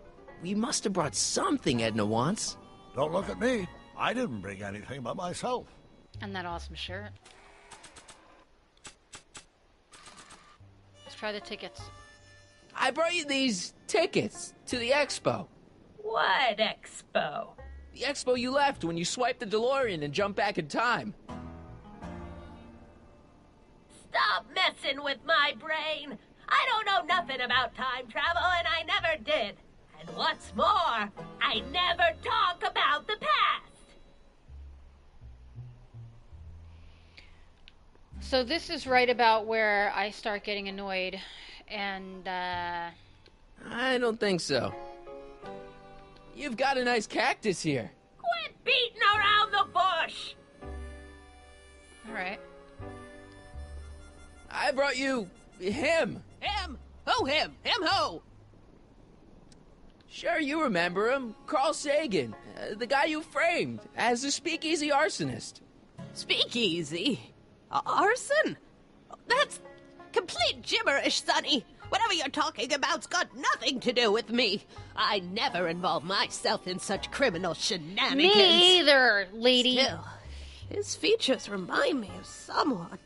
We must have brought something Edna wants. Don't look at me. I didn't bring anything but myself. And that awesome shirt. Let's try the tickets. I brought you these tickets to the expo. What expo? The expo you left when you swiped the DeLorean and jumped back in time. Stop messing with my brain. I don't know nothing about time travel, and I never did. And what's more, I never talk about the past. So this is right about where I start getting annoyed, and I don't think so. You've got a nice cactus here. Quit beating around the bush. All right. I brought you him. Him? Who him? Him who? Sure, you remember him. Carl Sagan, the guy you framed as a speakeasy arsonist. Speakeasy? Arson? That's complete gibberish, Sonny. Whatever you're talking about's got nothing to do with me. I never involve myself in such criminal shenanigans. Me either, lady. Still, His features remind me of someone.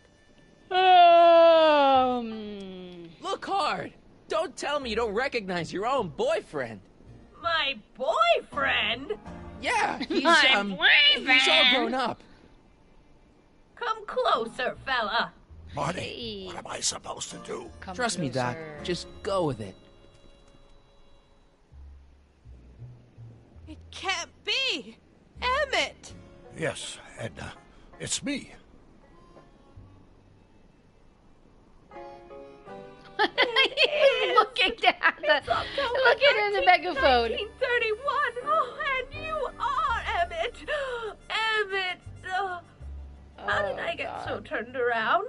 Look hard! Don't tell me you don't recognize your own boyfriend. My boyfriend? Yeah, he's, My he's all boyfriend. grown up. Come closer, fella. Marty, what am I supposed to do? Trust me, Doc. Just go with it. It can't be! Emmett! Yes, Edna. It's me. He's looking down looking in the megaphone. 1931. Oh, and you are Emmett. Emmett. How did I get so turned around?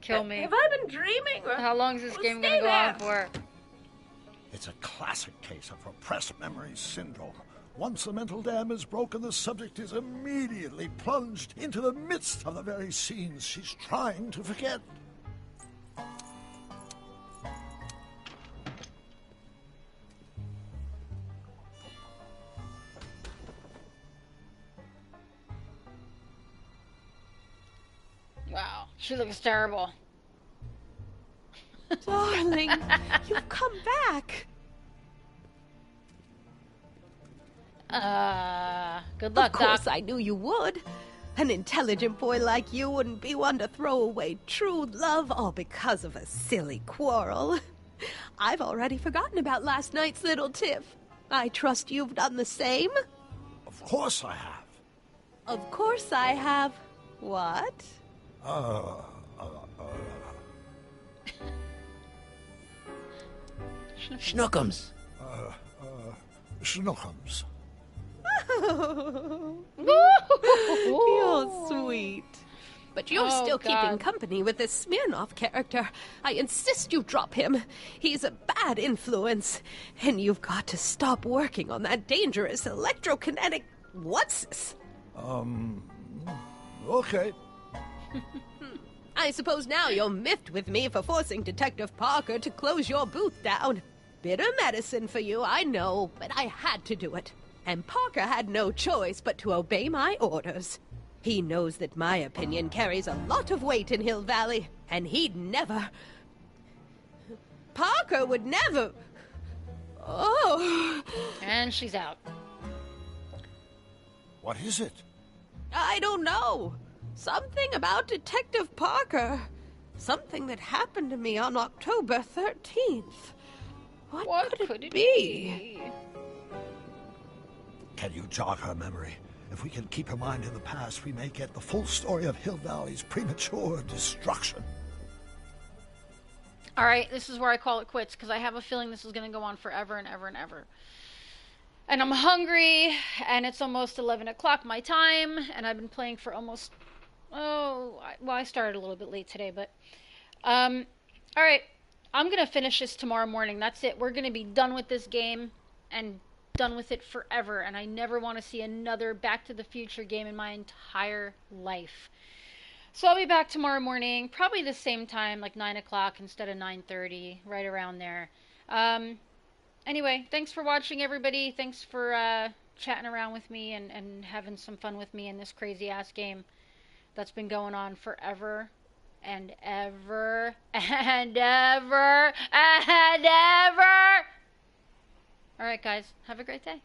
Kill me. Have I been dreaming? Or How long is this game gonna stay go on there. for? It's a classic case of repressed memory syndrome. Once the mental dam is broken, the subject is immediately plunged into the midst of the very scenes she's trying to forget. Wow, she looks terrible. Darling, you've come back. Good luck, Of course Doc. I knew you would. An intelligent boy like you wouldn't be one to throw away true love all because of a silly quarrel. I've already forgotten about last night's little tiff. I trust you've done the same? Of course I have. Of course I have. What? Schnookums. Schnookums. You're sweet. But you're Oh, still God. keeping company with this Smirnoff character. I insist you drop him. He's a bad influence. And you've got to stop working on that dangerous electrokinetic... What's this? Okay. I suppose now you're miffed with me for forcing Detective Parker to close your booth down. Bitter medicine for you, I know, but I had to do it. And Parker had no choice but to obey my orders. He knows that my opinion carries a lot of weight in Hill Valley, and he'd never... Parker would never... Oh... And she's out. What is it? I don't know. Something about Detective Parker. Something that happened to me on October 13th. What could it be? Can you jog her memory? If we can keep her mind in the past, we may get the full story of Hill Valley's premature destruction. All right, this is where I call it quits because I have a feeling this is going to go on forever and ever and ever. And I'm hungry, and it's almost 11 o'clock my time, and I've been playing for almost... I started a little bit late today, but... all right, I'm going to finish this tomorrow morning. That's it. We're going to be done with this game, and done with it forever, and I never want to see another Back to the Future game in my entire life. So I'll be back tomorrow morning, probably the same time, like 9 o'clock instead of 9:30, right around there. Anyway, thanks for watching, everybody. Thanks for chatting around with me and having some fun with me in this crazy-ass game that's been going on forever and ever and ever and ever. All right, guys. Have a great day.